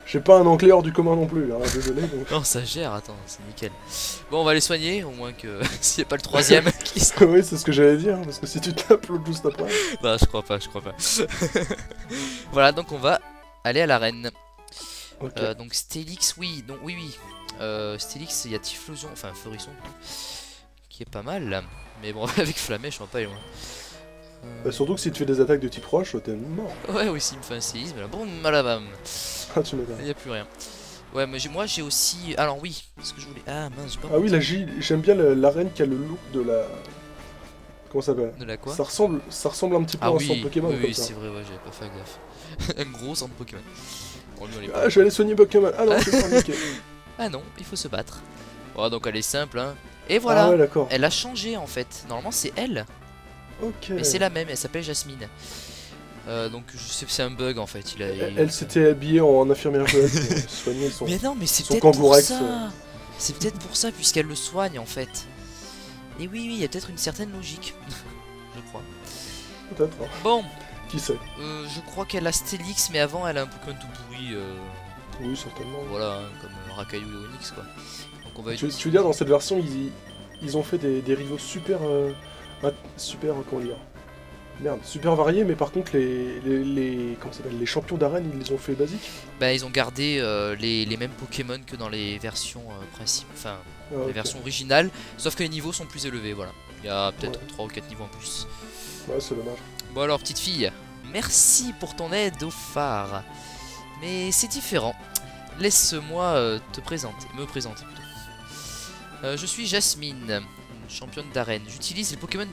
J'ai pas un anglais hors du commun non plus, hein, désolé. Donc... Non, ça gère, attends, c'est nickel. Bon, on va les soigner, au moins que s'il n'y a pas le troisième qui se. oui, c'est ce que j'allais dire, parce que si tu tapes l'autre juste après... Bah, je crois pas, je crois pas. Voilà, donc on va aller à l'arène. Ok. Donc Stélix, oui, donc oui, oui. Stélix, il y a Typhlosion, enfin Feurisson, qui est pas mal là. Mais bon, avec Flamèche, on va pas aller loin. Surtout que si tu fais des attaques de type roche, t'es mort. Ouais, oui, s'il me fait un séisme, là, boum, malabam. Ah, tu m'étonnes. Il n'y a plus rien. Ouais, mais moi j'ai aussi. Alors, oui, ce que je voulais. Ah mince, j'ai pas. Ah oui, j'aime bien l'arène qui a le look de la... Comment ça s'appelle? De la quoi? Ça ressemble un petit peu Ah à un oui, centre Pokémon oui, comme oui, ça. c'est vrai, ouais, j'avais pas fait gaffe. Un gros centre Pokémon. Bon, nous, on est pas. Ah, je vais aller soigner Pokémon. Ah non, je vais faire niquer. Ah non, il faut se battre. Oh, donc elle est simple, hein. Et voilà, Ah ouais, d'accord. elle a changé en fait. Normalement, c'est elle. Ok. Mais c'est la même, elle s'appelle Jasmine. Donc je sais que c'est un bug en fait. Elle s'était habillée en infirmière jaune pour soigner son... Mais non, mais c'est son peut-être pour Kangourex, ça. C'est peut-être pour ça puisqu'elle le soigne en fait. Et oui, oui, il y a peut-être une certaine logique. Je crois. Peut-être, hein. Bon, Qui sait? je crois qu'elle a Stélix, mais avant elle a un Pokémon tout pourri. Oui, certainement. Voilà, hein, comme Rakayu et Onyx quoi. Donc on va Tu veux dire, dans cette version, ils ont fait des rivaux super... super, comment dire... Merde, super variés, mais par contre, comment ça s'appelle, les champions d'arène, ils les ont fait basiques. Bah ils ont gardé les mêmes Pokémon que dans les versions enfin Ah, les ok. versions originales, sauf que les niveaux sont plus élevés, voilà. Il y a peut-être Ouais. 3 ou 4 niveaux en plus. Ouais, c'est dommage. Bon alors petite fille, merci pour ton aide au phare. Mais c'est différent. Laisse-moi me présenter plutôt. Je suis Jasmine, une championne d'arène. J'utilise les Pokémon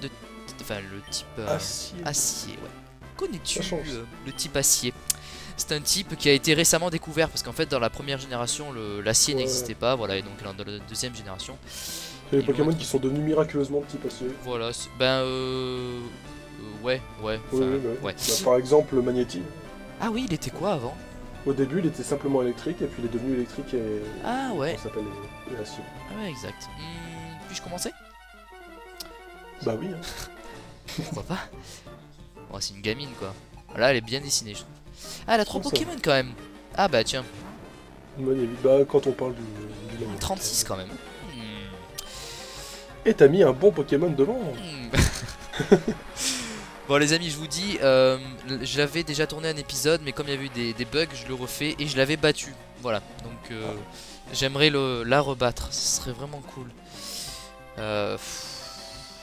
enfin le type Acier. acier, ouais. Connais-tu Ça change. le type acier? C'est un type qui a été récemment découvert parce qu'en fait dans la première génération l'acier Ouais. n'existait pas, voilà, et donc dans la deuxième génération, C'est les ils Pokémon l'ont qui sont devenus miraculeusement de type acier. voilà, ouais, Oui, enfin, oui, oui. ouais. Bah, par exemple, le Magnéti. Ah oui, il était quoi avant? Au début, il était simplement électrique, et puis il est devenu électrique et... Ah ouais, Ça s'appelle et acier. ah ouais, exact. Puis-je commencer? Bah oui, hein. Pourquoi pas? Bon, c'est une gamine quoi. Là elle est bien dessinée je trouve. Ah elle a 3 Comme ça. Pokémon quand même. Ah bah tiens. Magnifique. Bah, quand on parle du Magnemite. 36 quand même. Et t'as mis un bon Pokémon devant. Bon les amis, je vous dis, je l'avais déjà tourné un épisode, mais comme il y a eu des bugs, je le refais et je l'avais battu. Voilà, donc j'aimerais la rebattre, ce serait vraiment cool.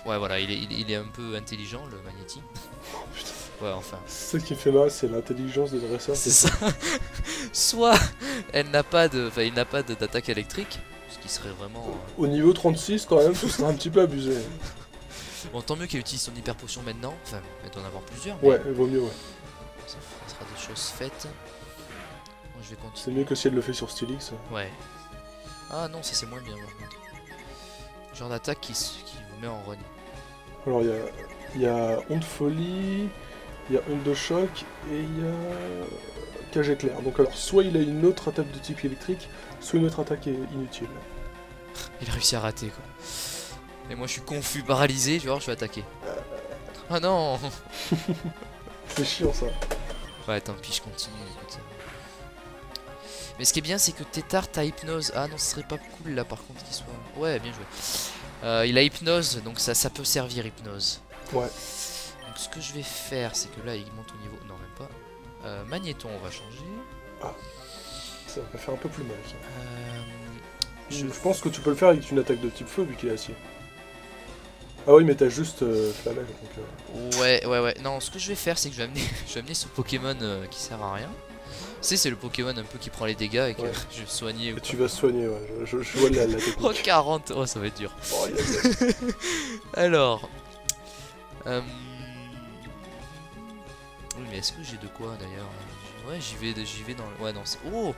Ouais voilà, il est un peu intelligent le Magnéti. Ouais enfin. Ce qui me fait mal, c'est l'intelligence de dresseur. C'est ça. Soit il n'a pas d'attaque électrique, ce qui serait vraiment... Au niveau 36 quand même, ce serait un petit peu abusé. Bon, tant mieux qu'elle utilise son hyper potion maintenant. Enfin, elle doit en avoir plusieurs. Mais Ouais, il vaut mieux, ouais. ça sera des choses faites. Moi, je vais continuer. C'est mieux que si elle le fait sur Stylix. Ouais. Ah non, ça c'est moins bien par contre. Genre d'attaque qui vous met en run. Alors, il y a Onde Folie, il y a Onde de Choc, et il y a Cage Éclair. Donc alors, soit il a une autre attaque de type électrique, soit une autre attaque est inutile. Il a réussi à rater quoi. Et moi je suis confus, paralysé, je vais attaquer. Ah non. C'est chiant ça. Ouais, tant pis, je continue, écoute. Mais ce qui est bien, c'est que Tétard a hypnose. Ah non, ce serait pas cool là par contre qu'il soit... Ouais, bien joué. Il a hypnose, donc ça peut servir hypnose. Ouais. Donc ce que je vais faire, c'est que là il monte au niveau... Non, même pas. Magnéton, on va changer. Ah. Ça va faire un peu plus mal ça. Je Je pense que tu peux le faire avec une attaque de type feu vu qu'il est acier. Ah oui, mais t'as juste Flamel. Donc, Ouais. Non, ce que je vais faire, c'est que je vais amener ce Pokémon qui sert à rien. Tu sais, c'est le Pokémon un peu qui prend les dégâts et que je vais soigner. Et tu vas soigner, ouais. Je vois la technique. Oh, 40. Oh, ça va être dur. Oh, Alors. Oui, mais est-ce que j'ai de quoi d'ailleurs? Ouais, j'y vais dans le... Ouais, non, c'est... Oh!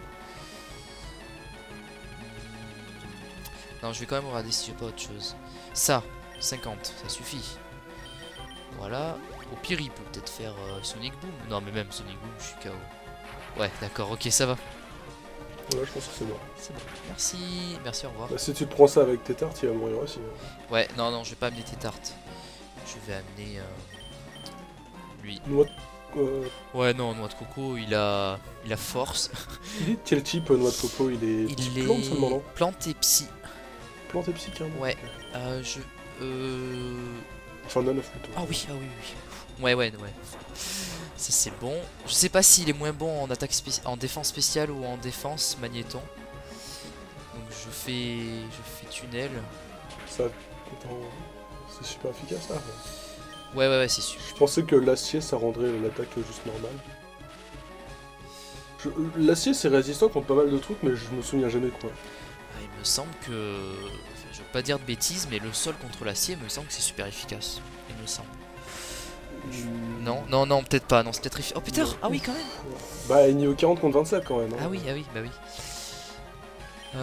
Non, je vais quand même regarder si j'ai pas autre chose. Ça, 50, ça suffit. Voilà. Au pire, il peut peut-être faire Sonic Boom. Non, mais même Sonic Boom, je suis KO. Ouais, d'accord, ok, ça va. Voilà, je pense que c'est bon. C'est bon. Merci, au revoir. Bah, si tu te prends ça avec tes tartes, il va mourir aussi. Ouais, non, je vais pas amener tes tartes. Je vais amener lui. Noix de... Ouais, non, noix de coco, il a force. Il est de quel type noix de coco? Il est Il plante seulement, non? plante et psy. Plante et psy, carrément. Ouais. Enfin, non, plutôt. Ah oui. Ouais. Ça c'est bon. Je sais pas s'il est moins bon en attaque en défense spéciale ou en défense magnéton. Donc je fais tunnel. Ça, attends, c'est super efficace là. Ouais, c'est sûr. Je pensais que l'acier ça rendrait l'attaque juste normale. L'acier c'est résistant contre pas mal de trucs, mais je me souviens jamais quoi. Ah, il me semble que... Enfin, je veux pas dire de bêtises, mais le sol contre l'acier me semble que c'est super efficace. Il me semble. Non, peut-être pas. Non, c'est peut-être efficace. Oh putain. Ah oui, quand même. Bah, il est niveau 40 contre 27 quand même. Hein. Ah oui, bah oui.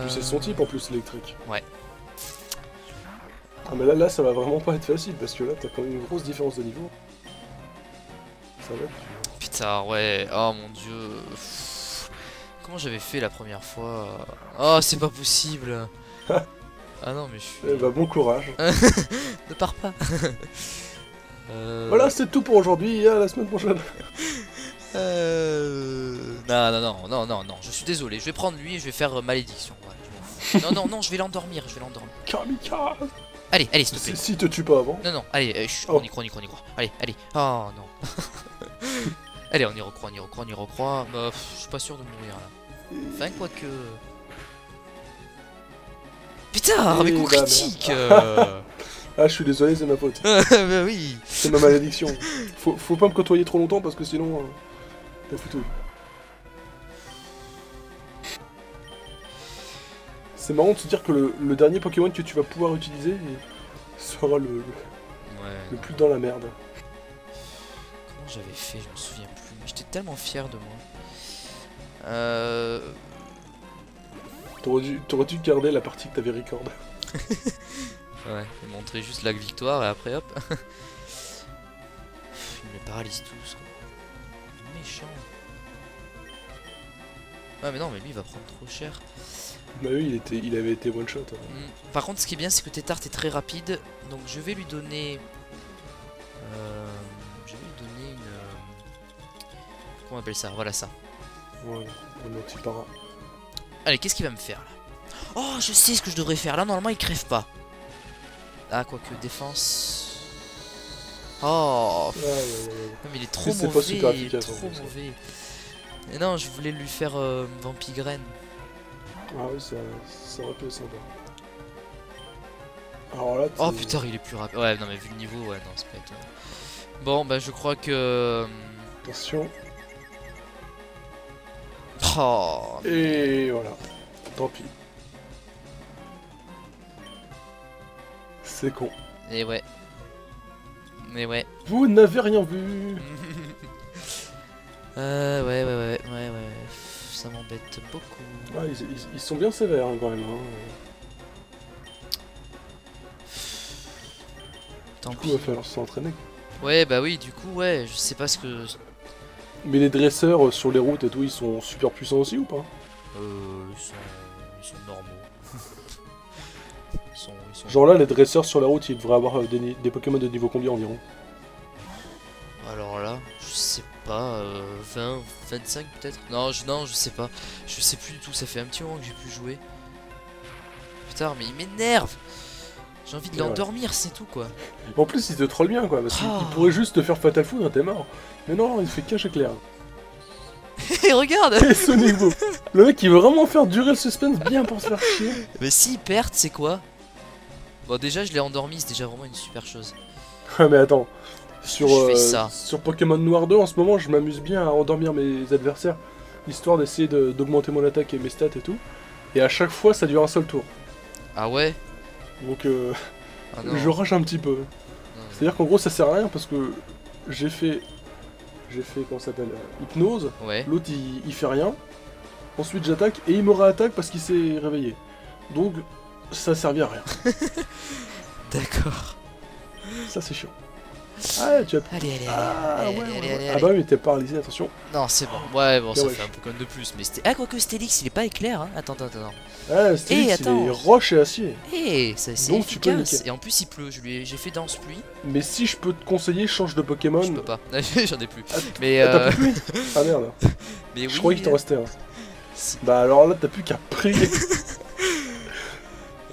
C'est son type en plus électrique. Ouais. Ah mais là ça va vraiment pas être facile parce que là t'as quand même une grosse différence de niveau. Ça va être dur. Putain, ouais. Oh mon dieu. Comment j'avais fait la première fois? Oh, c'est pas possible. Ah non, mais je suis... Eh bah bon courage. Ne pars pas. Voilà, c'est tout pour aujourd'hui, à la semaine prochaine. Non, je suis désolé, je vais prendre lui et je vais faire malédiction. Ouais, non, je vais l'endormir, Kamikaze. Allez, s'il te plaît. Si te tue pas avant. Non, allez, on y croit. Allez. Oh non. Allez, on y recroit. Bah, je suis pas sûr de mourir là. Enfin, quoique... Putain, mais coup critique. Ah, je suis désolé, c'est ma faute. Bah oui. C'est ma malédiction. Faut pas me côtoyer trop longtemps parce que sinon... t'as foutu. C'est marrant de se dire que le dernier Pokémon que tu vas pouvoir utiliser sera le plus dans la merde. Comment j'avais fait, je me souviens plus. J'étais tellement fier de moi. T'aurais dû garder la partie que t'avais record. Ouais, et montrer juste la victoire et après hop. Ils me paralysent tous quoi. Méchant. Ah mais non, mais lui il va prendre trop cher. Bah oui, il avait été one shot. Hein. Par contre, ce qui est bien, c'est que Tétart est très rapide, donc je vais lui donner. Une. Comment on appelle ça? Voilà ça. Ouais, un anti-para. Allez, qu'est-ce qu'il va me faire là? Oh, je sais ce que je devrais faire. Là, normalement, il crève pas. Ah, quoique, défense. Oh, non, mais il est trop C'est pas mauvais. super Il est efficace, trop en fait, ça. mauvais. Et non, je voulais lui faire Vampigraine. Ah oui, ça aurait pu être sympa. Alors là, Oh putain, il est plus rapide. Ouais, non, mais vu le niveau, ouais, non, c'est pas étonnant. Bon, bah, je crois que. attention. Oh. Et voilà. Tant pis. C'est con. Et ouais. Mais ouais. Vous n'avez rien vu. Ouais. Ça m'embête beaucoup. Ah, ils sont bien sévères hein, quand même. Hein. Tant Du coup, pis. il va falloir s'entraîner. Ouais, bah oui, du coup, ouais, je sais pas ce que. Mais les dresseurs sur les routes et tout, ils sont super puissants aussi ou pas? Ils sont normaux. ils sont... Genre là, les dresseurs sur la route, ils devraient avoir des Pokémon de niveau combien environ? Alors là, je sais pas, 20, 25 peut-être. Non, je sais pas. Je sais plus du tout, ça fait un petit moment que j'ai plus joué. Putain, mais il m'énerve. J'ai envie de Et ouais. l'endormir, c'est tout quoi. En plus, il te troll bien quoi, parce qu'il pourrait juste te faire Fatal Foudre et t'es mort. Mais non, il fait cache éclair. Et regarde. Et ce niveau. Le mec, il veut vraiment faire durer le suspense bien pour se faire chier. Mais s'il perd, c'est quoi? Bon, déjà, je l'ai endormi, c'est déjà vraiment une super chose. Ouais, mais attends. Sur, Je fais ça. sur Pokémon Noir 2, en ce moment, je m'amuse bien à endormir mes adversaires, histoire d'essayer d'augmenter mon attaque et mes stats et tout. Et à chaque fois, ça dure un seul tour. Ah ouais? Donc, Ah non. je rage un petit peu. C'est-à-dire qu'en gros, ça sert à rien parce que j'ai fait comment ça s'appelle, hypnose. Ouais. L'autre, il fait rien. Ensuite, j'attaque et il me réattaque parce qu'il s'est réveillé. Donc, ça servait à rien. D'accord. Ça, c'est chiant. Ah, tu as... Allez. Ah bah oui, mais t'es paralysé, attention. Non, c'est bon. Ouais, bon, Ok, ça ouais. fait un peu comme de plus. Mais c'était. Ah, quoique Stélix, il est pas éclair, hein. Attends. Ah, Stélix, il attends. est roche et acier. Eh, c'est Donc, tu peux le efficace. niquer. Et en plus, il pleut. J'ai fait danse pluie. Mais si je peux te conseiller, change de Pokémon. Je peux pas. J'en ai plus. Ah, Mais t'as plus de pluie. Ah merde. mais oui. Je croyais qu'il t'en restait un. Si. Bah alors là, t'as plus qu'à prier.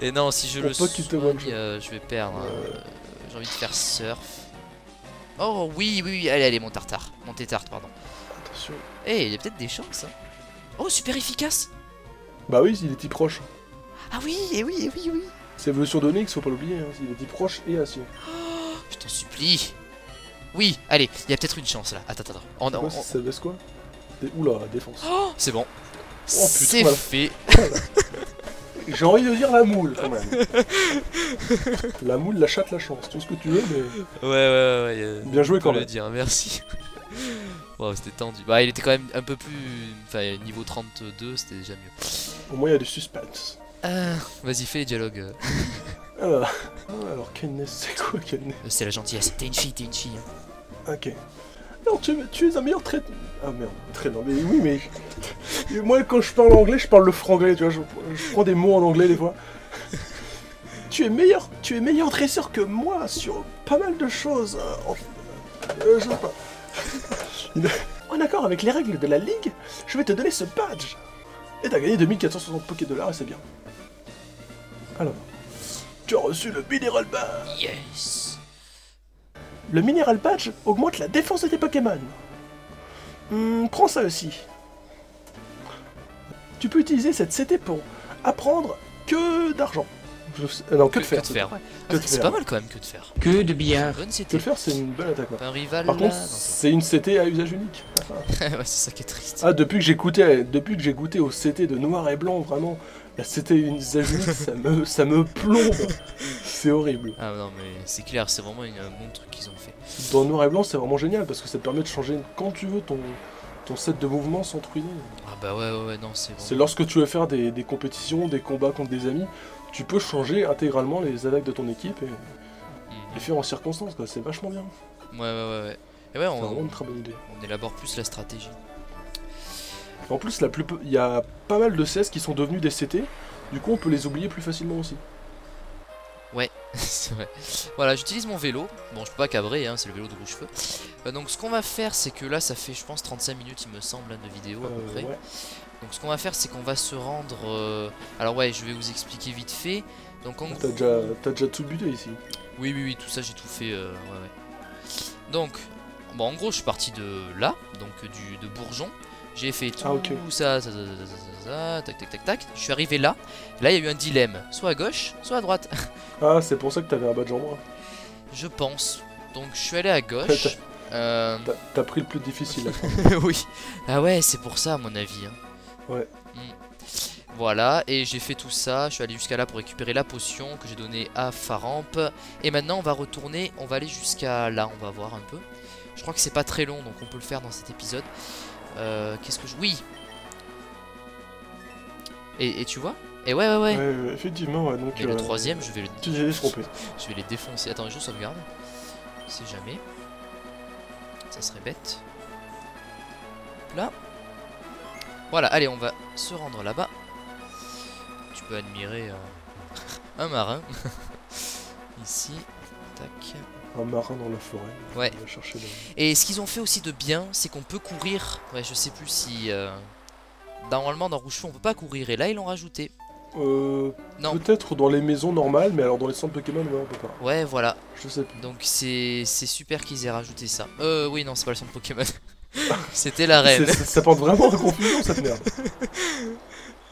Et non, si je Pour le pas qu'il te soigne, one-shot. je vais perdre. J'ai envie de faire surf. Oh oui, allez, mon tartare. Mon tétard, pardon. Attention. Eh, il y a peut-être des chances. Hein. Oh, super efficace. Bah oui, il est type roche. Ah oui. C'est évolution d'Onyx, faut pas l'oublier. Hein. Il est type roche et acier. Je t'en supplie. Oui, allez, il y a peut-être une chance là. Attends. Ça baisse quoi Oula, défense. Oh, c'est bon. putain, C'est voilà. fait. J'ai envie de dire la moule quand même. La moule, la chatte, la chance. Tout ce que tu veux, mais. Ouais. Bien joué on peut quand le même. dire, merci. Wow, c'était tendu. Bah, il était quand même un peu plus. Enfin, niveau 32, c'était déjà mieux. Au moins, il y a du suspense. Vas-y, fais les dialogues. Alors, Kindness, c'est quoi Kindness? C'est la gentillesse. T'es une fille. Hein. Ok. Non, tu es un meilleur traiteur. Ah merde, traiteur. Mais oui, mais. Et moi, quand je parle anglais, je parle le franglais, tu vois. Je prends des mots en anglais des fois. Tu es meilleur dresseur que moi sur pas mal de choses. Je sais pas. En accord avec les règles de la ligue, je vais te donner ce badge. Et t'as gagné 2460 Poké-Dollars et c'est bien. Alors, tu as reçu le Mineral Badge. Yes. Le Mineral Badge augmente la défense de tes Pokémon. Prends ça aussi. Tu peux utiliser cette CT pour apprendre que d'argent. Non, que de fer. Que de fer, ouais. Que de C'est fer. pas mal quand même que de faire. Que de billard. Bonne Que c'était. de fer, c'est une bonne attaque. Ouais. Un rival Par là. contre, Non, c'est une CT à usage unique. ouais, c'est ça qui est triste. Ah, depuis que j'ai goûté au CT de noir et blanc, vraiment, la CT usage unique, ça me plombe. C'est horrible. Ah non, mais c'est clair, c'est vraiment un bon truc qu'ils ont fait. Dans noir et blanc, c'est vraiment génial parce que ça te permet de changer quand tu veux ton set de mouvements sans te ruiner. Ah bah ouais, non, c'est C'est vraiment. lorsque tu veux faire des compétitions, des combats contre des amis, tu peux changer intégralement les attaques de ton équipe et les faire en circonstance, quoi. C'est vachement bien. Ouais. Et ouais, C'est vraiment une très bonne idée. on élabore plus la stratégie. En plus, il y a pas mal de CS qui sont devenus des CT, du coup on peut les oublier plus facilement aussi. Ouais, c'est vrai. Voilà, j'utilise mon vélo. Bon, je peux pas cabrer, hein, c'est le vélo de Rouge-Feu. Donc, ce qu'on va faire, c'est que là, ça fait, je pense, 35 minutes, il me semble, hein, de vidéo à peu près. Ouais. Donc ce qu'on va faire, c'est qu'on va se rendre... Alors ouais, je vais vous expliquer vite fait. Donc en T'as déjà tout buté ici. Oui, tout ça j'ai tout fait. Ouais. Donc, bon, en gros, je suis parti de là, donc de Bourgeon. J'ai fait tout ça, tac. Je suis arrivé là. Là, il y a eu un dilemme, soit à gauche, soit à droite. Ah, c'est pour ça que t'avais un badge en moins. Je pense. Donc, je suis allé à gauche. T'as pris le plus difficile. Oui. Ah ouais, c'est pour ça, à mon avis. Hein. Ouais. Voilà, et j'ai fait tout ça. Je suis allé jusqu'à là pour récupérer la potion que j'ai donnée à Faramp. Et maintenant, on va retourner. On va aller jusqu'à là. On va voir un peu. Je crois que c'est pas très long, donc on peut le faire dans cet épisode. Qu'est-ce que je... Oui. Et tu vois? Et ouais. Effectivement, ouais. Donc, mais le troisième, je vais le... Je vais les défoncer. Attends, je sauvegarde. Si jamais. Ça serait bête. Là. Voilà, allez, on va se rendre là-bas. Tu peux admirer un marin. Ici. Tac. Un marin dans la forêt. Ouais. On va chercher et ce qu'ils ont fait aussi de bien, c'est qu'on peut courir. Ouais, je sais plus si... Normalement, dans Rouge Feu, on peut pas courir. Et là, ils l'ont rajouté. Non. Peut-être dans les maisons normales, mais alors dans les centres Pokémon, ouais, on peut pas. Ouais, voilà. Je sais plus. Donc c'est super qu'ils aient rajouté ça. Oui, non, c'est pas le centre Pokémon. C'était l'arène. Ça porte vraiment à confusion, cette merde.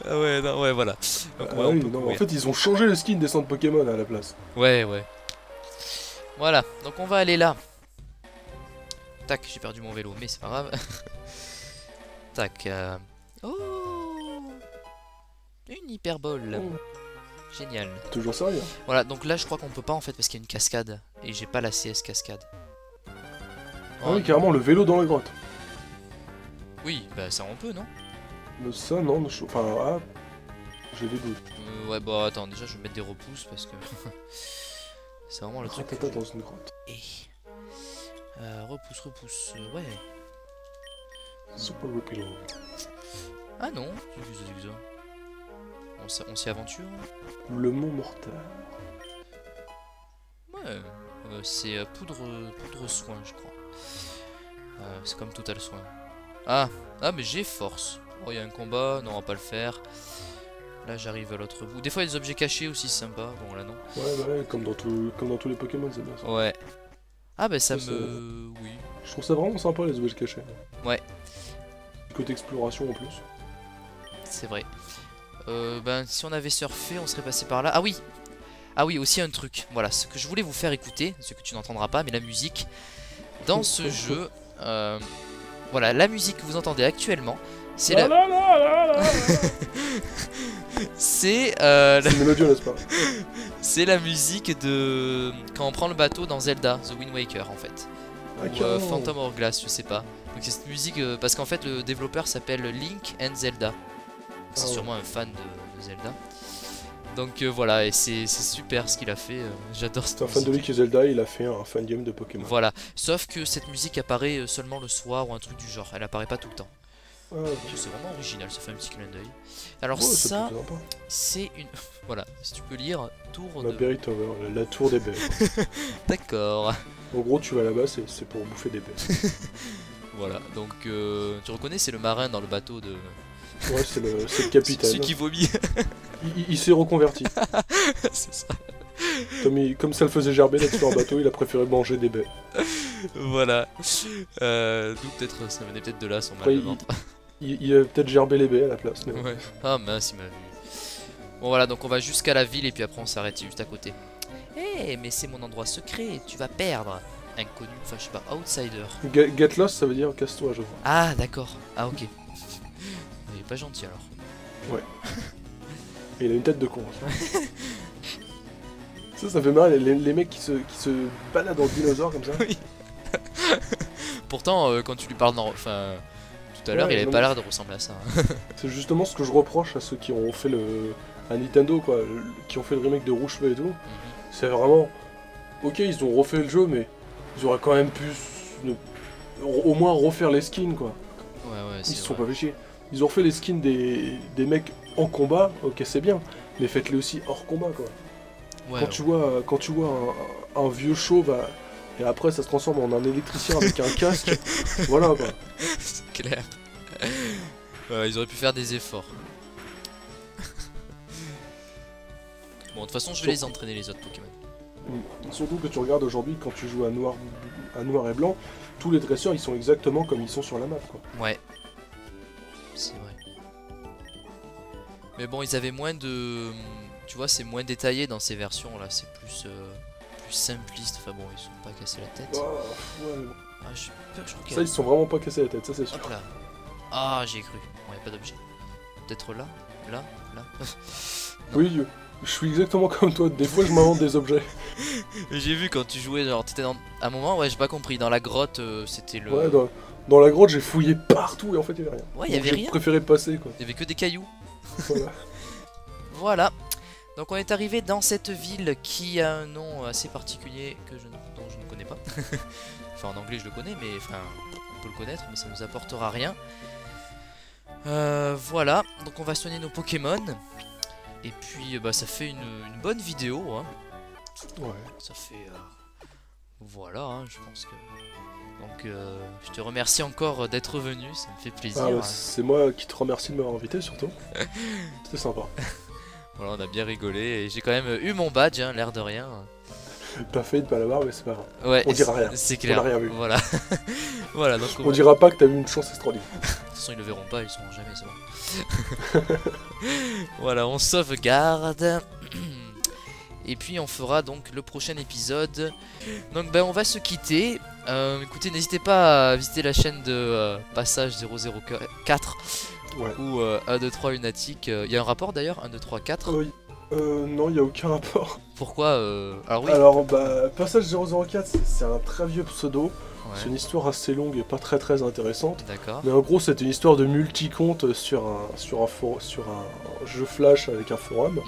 Ah ouais, non, ouais, voilà. Donc, en fait, ils ont changé le skin des centres Pokémon à la place. Ouais. Voilà, donc on va aller là. Tac, j'ai perdu mon vélo, mais c'est pas grave. Tac. Oh, une hyperbole. Génial. Toujours ça, rien. Voilà, donc là je crois qu'on peut pas en fait parce qu'il y a une cascade. Et j'ai pas la CS cascade. Ah oui, carrément, le vélo dans la grotte. Oui, bah ça on peut, non? Mais ça, non, enfin, j'ai des doutes. Ouais, bah attends, déjà je vais mettre des repousses parce que... c'est vraiment le truc. Dans une grotte. Et... repousse, ouais. Super repilon. Ah non, on s'y aventure. Le Mont Mortel. Ouais, c'est poudre soin, je crois. C'est comme Total Soin. Ah, mais j'ai force. Oh, il y a un combat, non, on va pas le faire. Là, j'arrive à l'autre bout. Des fois, il y a des objets cachés aussi, c'est sympa. Bon, là, non. Ouais, comme dans tous les Pokémon, c'est bien ça. Ouais. Ah, bah ça me... Oui. Je trouve ça vraiment sympa, les objets cachés. Ouais. Côté exploration en plus. C'est vrai. Ben, si on avait surfé, on serait passé par là. Ah oui, aussi un truc. Voilà, ce que je voulais vous faire écouter, ce que tu n'entendras pas, mais la musique. Dans ce jeu, voilà, la musique que vous entendez actuellement, c'est la... c'est mélodieux, n'est-ce pas? C'est la musique de... quand on prend le bateau dans Zelda, The Wind Waker, en fait. Ou Phantom Hourglass, je sais pas. Donc c'est cette musique, parce qu'en fait, le développeur s'appelle Link and Zelda. C'est sûrement un fan de Zelda. Donc voilà, et c'est super ce qu'il a fait, j'adore cette musique. C'est un fan de Link et Zelda, il a fait un fan game de Pokémon. Voilà, sauf que cette musique apparaît seulement le soir ou un truc du genre, elle apparaît pas tout le temps. C'est vraiment original, ça fait un petit clin d'œil. Alors ça, c'est une... voilà, si tu peux lire, tour de... Berry Tower, la tour des baies. D'accord. En gros, tu vas là-bas, c'est pour bouffer des baies. Voilà, donc tu reconnais, c'est le marin dans le bateau de... Ouais, c'est le capitaine. Celui qui vomit. il s'est reconverti. C'est ça. Comme ça le faisait gerber là sur un bateau, il a préféré manger des baies. Voilà. D'où peut-être, ça venait peut-être de là son mal de ventre. Il a peut-être gerbé les baies à la place. Mais... Ouais. Ah mince, il m'a vu. Bon voilà, donc on va jusqu'à la ville et puis après on s'arrête juste à côté. Eh, mais c'est mon endroit secret, tu vas perdre. Inconnu, enfin je sais pas, outsider. Get lost, ça veut dire casse-toi, je crois. Ah d'accord, ah ok. Il est pas gentil alors. Ouais. Et il a une tête de con. Ça fait marrer les mecs qui se baladent en dinosaure comme ça. Oui. Pourtant, quand tu lui parles enfin, tout à l'heure, il avait pas l'air de ressembler à ça. C'est justement ce que je reproche à ceux qui ont fait à Nintendo, quoi, qui ont fait le remake de Rouge Feu et tout. C'est vraiment... Ok, ils ont refait le jeu, mais ils auraient quand même pu au moins refaire les skins, quoi. Ouais, ils se sont pas fait chier. Ils ont refait les skins des mecs en combat, ok c'est bien, mais faites-les aussi hors combat, quoi. Ouais, quand tu vois un vieux chauve et après ça se transforme en un électricien avec un casque, voilà quoi. C'est clair. Ils auraient pu faire des efforts. Bon, de toute façon, je vais les entraîner les autres Pokémon. Surtout que tu regardes aujourd'hui, quand tu joues à noir et blanc, tous les dresseurs ils sont exactement comme ils sont sur la map quoi. Ouais. C'est vrai. Mais bon, ils avaient moins de... Tu vois, c'est moins détaillé dans ces versions là, c'est plus simpliste. Enfin bon, ils se sont pas cassés la tête. Oh, ouais, bon. Ah, je crois Ça, ils se sont vraiment pas cassés la tête, ça c'est sûr. Hop là. Ah, j'ai cru. Bon, y a pas d'objet. Peut-être là. Oui, je suis exactement comme toi, des fois je m'invente des objets. J'ai vu quand tu jouais, genre t'étais dans... À un moment, ouais, j'ai pas compris, dans la grotte, c'était le... Ouais, dans la grotte j'ai fouillé partout et en fait il y avait rien. Ouais, y avait rien. J'ai préféré passer quoi. Il y avait que des cailloux. Voilà. Voilà. Donc on est arrivé dans cette ville qui a un nom assez particulier dont je ne connais pas. Enfin en anglais je le connais, mais enfin on peut le connaître, mais ça nous apportera rien. Voilà, donc on va soigner nos Pokémon. Et puis bah, ça fait une bonne vidéo. Hein. Ouais. Ça fait... Voilà, hein, je pense que... Donc je te remercie encore d'être venu, ça me fait plaisir. Ah, c'est moi qui te remercie de m'avoir invité surtout. C'était sympa. Voilà, on a bien rigolé et j'ai quand même eu mon badge, hein, l'air de rien. Pas fait de pas l'avoir, mais c'est pas grave. Ouais, on dira rien. C'est clair. On a rien vu. Voilà. Voilà, donc on dira pas que t'as eu une chance extraordinaire. De toute façon, ils le verront pas, ils sauront jamais, c'est bon. Voilà, on sauvegarde. Et puis on fera donc le prochain épisode. Donc ben on va se quitter. Écoutez, n'hésitez pas à visiter la chaîne de Passage 004 ouais. ou 1, 2, 3 Lunatic. Il y a un rapport d'ailleurs, 1, 2, 3, 4. Oui. Non, il n'y a aucun rapport. Pourquoi Alors oui. Alors bah Passage 004 c'est un très vieux pseudo. Ouais. C'est une histoire assez longue et pas très intéressante. D'accord. Mais en gros c'était une histoire de multi-compte sur un jeu flash avec un forum.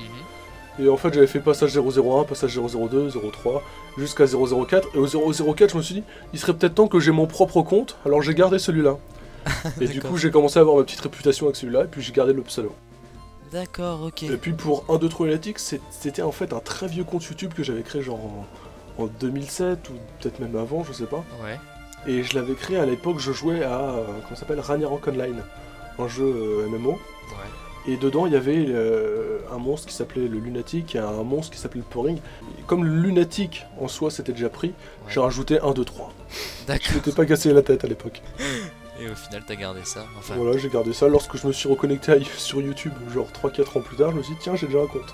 Et en fait j'avais fait passage 001, passage 002, 03, jusqu'à 004. Et au 004 je me suis dit, il serait peut-être temps que j'ai mon propre compte, alors j'ai gardé celui-là. Et du coup j'ai commencé à avoir ma petite réputation avec celui-là, et puis j'ai gardé le pseudo. D'accord, ok. Et puis pour 1, 2, 3 Lunatic, c'était en fait un très vieux compte YouTube que j'avais créé genre en 2007, ou peut-être même avant, je sais pas. Ouais. Et je l'avais créé à l'époque, je jouais à, comment ça s'appelle, Ragnarok Online, un jeu MMO. Ouais. Et dedans, il y avait un monstre qui s'appelait le Lunatic et un monstre qui s'appelait le Poring. Et comme le Lunatic en soi c'était déjà pris, ouais. J'ai rajouté 1, 2, 3. D'accord. Je m'étais pas cassé la tête à l'époque. Et au final, t'as gardé ça. Enfin... Voilà, j'ai gardé ça. Lorsque je me suis reconnecté sur YouTube, genre 3-4 ans plus tard, je me suis dit, tiens, j'ai déjà un compte.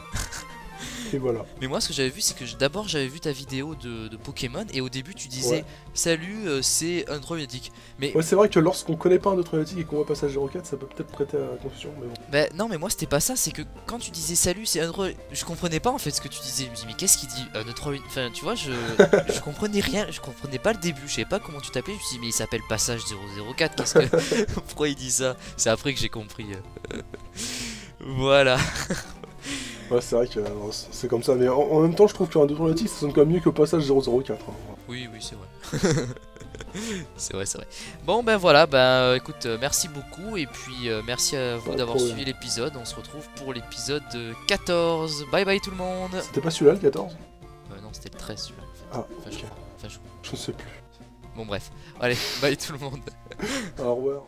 Et voilà. Mais moi, ce que j'avais vu, c'est que d'abord j'avais vu ta vidéo de Pokémon et au début tu disais ouais. Salut, c'est un Lunatic. Mais ouais, c'est vrai que lorsqu'on connaît pas un autre Lunatic et qu'on voit Passage 04, ça peut peut-être prêter à la confusion. Mais bon. Bah non, mais moi c'était pas ça. C'est que quand tu disais salut, c'est un je comprenais pas en fait ce que tu disais. Je me dis, mais qu'est-ce qu'il dit un autre... Enfin, tu vois, je comprenais rien. Je comprenais pas le début. Je savais pas comment tu t'appelais. Je me suis dit, mais il s'appelle Passage 004. Qu'est-ce que... Pourquoi il dit ça? C'est après que j'ai compris. Voilà. Ouais, c'est vrai que c'est comme ça, mais en même temps, je trouve qu'un 2 Lunatic ça sonne quand même mieux que Passage 004. Hein. Oui, c'est vrai. C'est vrai. Bon, ben voilà, écoute, merci beaucoup, et puis merci à vous d'avoir suivi l'épisode. On se retrouve pour l'épisode 14. Bye bye tout le monde. C'était pas celui-là le 14 ? Non, c'était le 13 celui-là. En fait. Ah, okay. Je sais plus. Bon, bref. Allez, bye tout le monde. Au revoir.